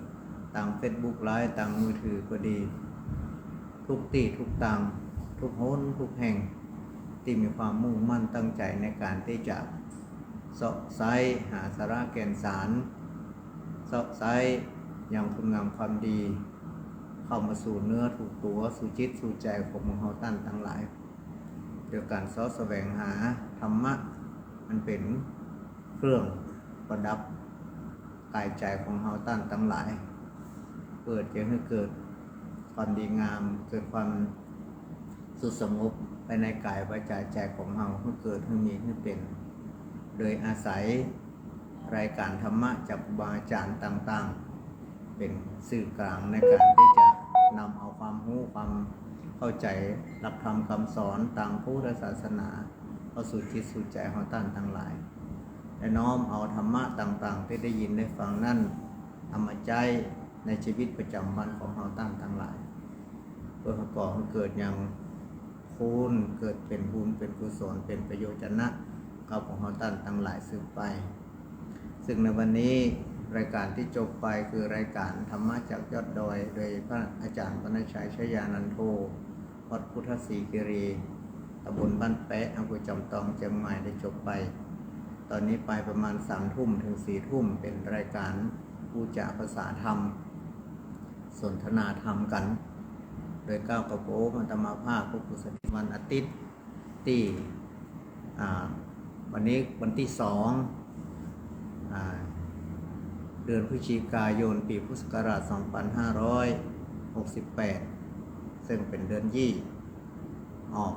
ต่าง Facebook ไลฟ์ต่างมือถือก็ดีทุกที่ทุกต่างทุกโหนทุกแห่งที่มีความมุ่งมั่นตั้งใจในการที่จะเสาะไซหาสาระแก่นสารเสาะไซอย่างคุณงามความดีเข้ามาสู่เนื้อถูกตัวสู่จิตสู่ใจของมหาท่านทั้งหลายโดยการเสาะแสวงหาธรรมะมันเป็นเครื่องประดับกายใจของเฮาท่านทั้งหลายเกิดจะให้เกิดความดีงามเกิดความสุขสงบไปในกายวาจาใจของเฮาให้เกิดให้มีให้เป็นโดยอาศัยรายการธรรมะจากครูบาอาจารย์ต่างๆเป็นสื่อกลางในการที่จะนำเอาความรู้ความเข้าใจหลักธรรมคำสอนทางพุทธศาสนาเข้าสู่จิตสู่ใจของท่านทั้งหลายและน้อมเอาธรรมะต่างๆที่ได้ยินได้ฟังนั่นเอามาใจในชีวิตประจำวันของเราท่านทั้งหลายเพื่อประกอบให้เกิดอย่างคุณเกิดเป็นบุญเป็นกุศลเป็นประโยชน์นะกับของเราท่านทั้งหลายสืบไปซึ่งในวันนี้รายการที่จบไปคือรายการธรรมะจากยอดดอยโดยพระอาจารย์วรรณชัยชยานันโทวัดพุทธศรีคีรี ตำบลบ้านแปะอำเภอจอมทองเชียงใหม่ได้จบไป ตอนนี้ไปประมาณ3 ทุ่มถึง4 ทุ่มเป็นรายการพูดจาภาษาธรรมสนทนาธรรมกัน โดยก้าวกระโปงอัตมาภาพพระพุทธวันอาทิตย์ที่วันนี้วันที่2เดือนพฤศจิกายนปีพุทธศักราช 2568 ซึ่งเป็นเดือนยี่ออก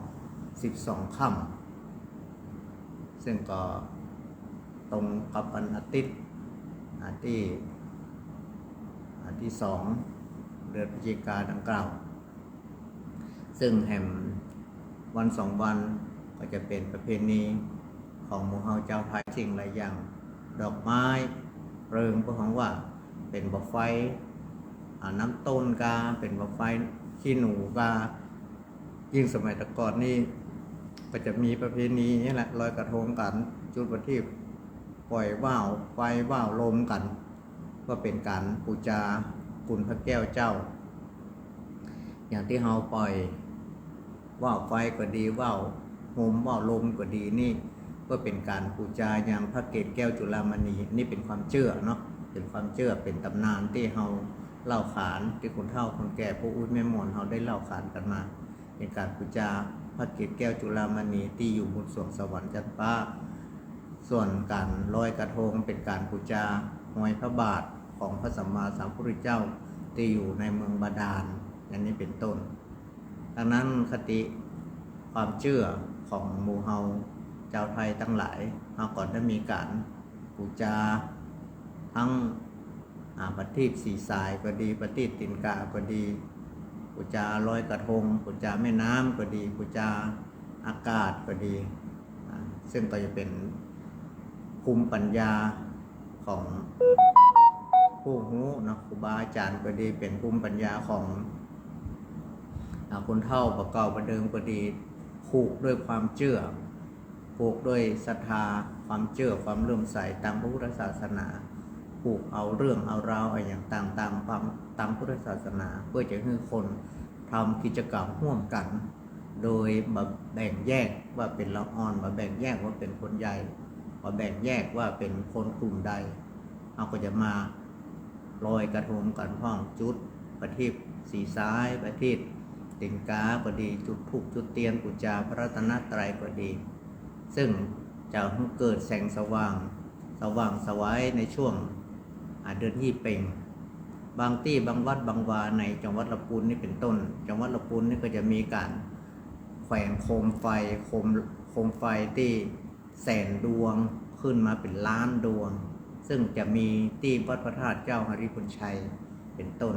12 ค่ำซึ่งก็ตรงกับวันอาทิตย์ที่2เดือนพฤศจิกายนดังกล่าวซึ่งแห่งวัน2 วันก็จะเป็นประเพณีของหมู่เฮาเจ้าไทยสิ่งหลายอย่างดอกไม้เริงพวกของว่าเป็นบั้งไฟน้ำต้นกาเป็นบั้งไฟขี้หนูกายิ่งสมัยแต่ก่อนนี่ก็จะมีประเพณีนี่แหละลอยกระทงกันจุดประทีปปล่อยว่าวไฟว่าวลมกันก็เป็นการบูชาคุณพระแก้วเจ้าอย่างที่เฮาปล่อยว่าวไฟก็ดีว่าวโหมว่าวลมก็ดีนี่ก็เป็นการบูชาอย่างพระเกศแก้วจุฬามณีนี่เป็นความเชื่อเนาะเป็นความเชื่อเป็นตำนานที่เฮาเล่าขานที่คนเฒ่าคนแก่ผู้อุ้ยแม่หมอนเฮาได้เล่าขานกันมาเป็นการบูชาพระเกศแก้วจุฬามณีที่อยู่บนสวงสวรรค์จันทร์ฟ้าส่วนการลอยกระทงเป็นการบูชาห้อยพระบาทของพระสัมมาสัมพุทธเจ้าที่อยู่ในเมืองบาดาลอันนี้เป็นต้นดังนั้นคติความเชื่อของหมู่เฮาเจ้าไทยทั้งหลายเฮาก่อนได้มีการบูชาทั้งประทีปสีสายก็ดีประทีปตินกาก็ดีบูชาลอยกระทงบูชาแม่น้ำก็ดีบูชาอากาศก็ดีซึ่งก็จะเป็นภูมิปัญญาของผู้รู้นะครูบาอาจารย์ก็ดีเป็นภูมิปัญญาของคนเฒ่าประกอบประเดิมก็ดีผูกด้วยความเชื่อผูกด้วยศรัทธาความเชื่อความเลื่อมใสตามพระพุทธศาสนาผูกเอาเรื่องเอาราวอะไรอย่างต่างตามพุทธศาสนาเพื่อจะให้คนทำกิจกรรมร่วมกันโดยแบ่งแยกว่าเป็นละอ่อนมาแบ่งแยกว่าเป็นคนใหญ่มาแบ่งแยกว่าเป็นคนกลุ่มใดเราก็จะมาลอยกระทงกันพ้องจุดประทีปสีซ้ายประทีปติ่งกาก็ดีจุดธูปจุดเทียนบูชาพระรัตนตรัยก็ดีซึ่งจะเกิดแสงสว่างสวายในช่วงเดือนยี่เป่งบางที่บางวัดบางวาในจังหวัดลำพูนนี่เป็นต้นจังหวัดลำพูนนี่ก็จะมีการแขวนโคมไฟที่แสนดวงขึ้นมาเป็นล้านดวงซึ่งจะมีที่วัดพระธาตุเจ้าหฤบุญชัยเป็นต้น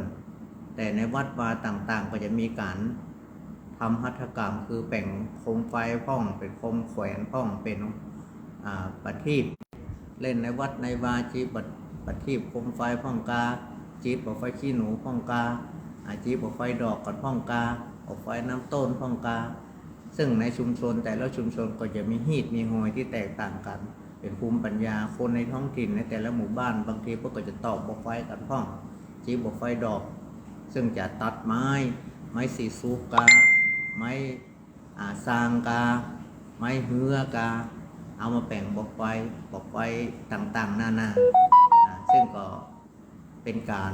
แต่ในวัดวาต่างๆก็จะมีการทำหัตถกรรมคือแบ่งโคมไฟพ่องเป็นโคมแขวนพ่องเป็นประทีปเล่นในวัดในวาจีประทีปโคมไฟพ่องกาจีบออกไฟขี้หนูพ่องกาจีบออกไฟดอกกับพ่องกาออกไฟน้ำต้นพ่องกาซึ่งในชุมชนแต่ละชุมชนก็จะมีฮีตมีหอยที่แตกต่างกันเป็นภูมิปัญญาคนในท้องถิ่นในแต่ละหมู่บ้านบางทีพวกก็จะตอกบอกไฟกันพ่องจีบอกไฟดอกซึ่งจะตัดไม้สีสูกาไม้ซางกาไม้เหือกาเอามาแป่งบอกไฟต่างๆนาซึ่งก็เป็นการ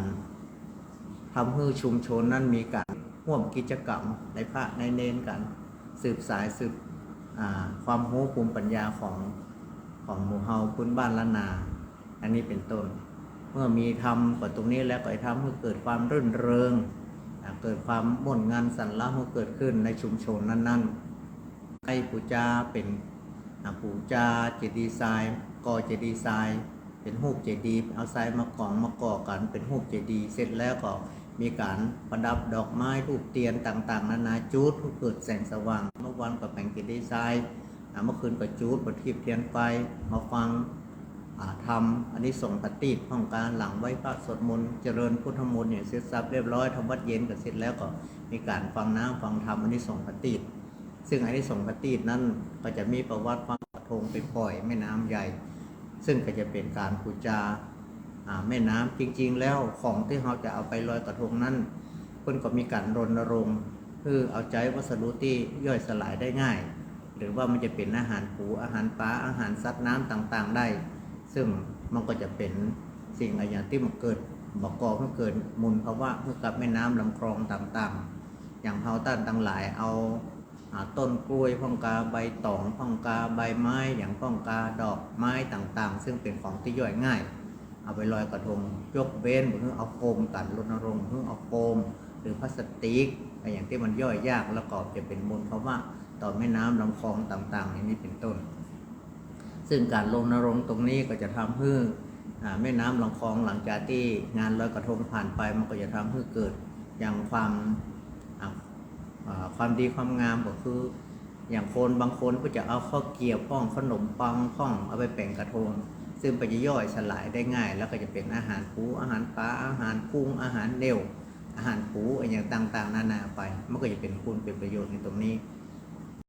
ทำให้ชุมชนนั้นมีการร่วมกิจกรรมในพระในเนนกันสืบสายสืบความรู้ภูมิปัญญาของหมู่เฮาพื้นบ้านล้านนาอันนี้เป็นต้นเมื่อมีทำกับตรงนี้แล้วก็ทำให้เกิดความรื่นเริงเกิดความม่วนงานสรรละให้เกิดขึ้นในชุมชนนั้นๆให้ปูจาเป็นปูจาเจดีย์ทรายก่อเจดีย์ทรายเป็นรูปเจดีย์เอาทรายมาก่อกันเป็นรูปเจดีย์เสร็จแล้วก็มีการประดับดอกไม้ธูปเทียนต่างๆนานาจุดเกิดแสงสว่างเมื่อวันก็แบ่งเจดีย์ทรายเมื่อคืนก็จุดประทีปเทียนไฟมาฟังทำอันนี้ส่งปฏิบัติของการหลังไว้พระสวดมนต์เจริญพุทธมนต์เนี่ยเสร็จสับเรียบร้อยทำวัดเย็นก็เสร็จแล้วก็มีการฟังน้ำฟังธรรมอันนี้ส่งปฏิบัติซึ่งอันนี้ส่งปฏิบัตินั้นก็จะมีประวัติความกระทงไปปล่อยแม่น้ำใหญ่ซึ่งก็จะเป็นการบูชาแม่น้ำจริงๆแล้วของที่เราจะเอาไปลอยกระทงนั้นเพิ่นก็มีการรณรงค์คือเอาใจวัสดุที่ย่อยสลายได้ง่าย หรือว่ามันจะเป็นอาหารปูอาหารปลาอาหารสัตว์น้ำต่างๆได้ ซึ่งมันก็จะเป็นสิ่งอย่างที่มันเกิดบอกก่อเพื่อเกิดมูลภาวะเพื่อกับแม่น้ำลำคลองต่างๆ อย่างเฮาต้านต่างหลายเอาต้นกล้วยพ่องกาใบตองพ่องกาใบไม้อย่างพ่องกาดอกไม้ต่างๆ ซึ่งเป็นของที่ย่อยง่ายเอาไปลอยกระทงยกเว้นเพื่อเอาโฟมกันรณรงค์เพื่อเอาโฟมหรือพลาสติกอย่างที่มันย่อยยากแล้วก็จะเป็นมูลภาวะต่อแม่น้ำลำคลองต่างๆอย่างนี้เป็นต้นซึ่งการรณรงค์ตรงนี้ก็จะทำให้แม่น้ำลำคลองหลังจากที่งานลอยกระทงผ่านไปมันก็จะทำให้เกิดอย่างความดีความงามก็คืออย่างคนบางคนก็จะเอาข้าวเกรี๊ยวพ่องขนมปังพ่องเอาไปแป่งกระทงซึ่งไปย่อยสลายได้ง่ายแล้วก็จะเป็นอาหารปูอาหารปลาอาหารกุ้งอาหารเนวอาหารปูอย่างต่างๆนานาไปมันก็จะเป็นคุณเป็นประโยชน์ในตรงนี้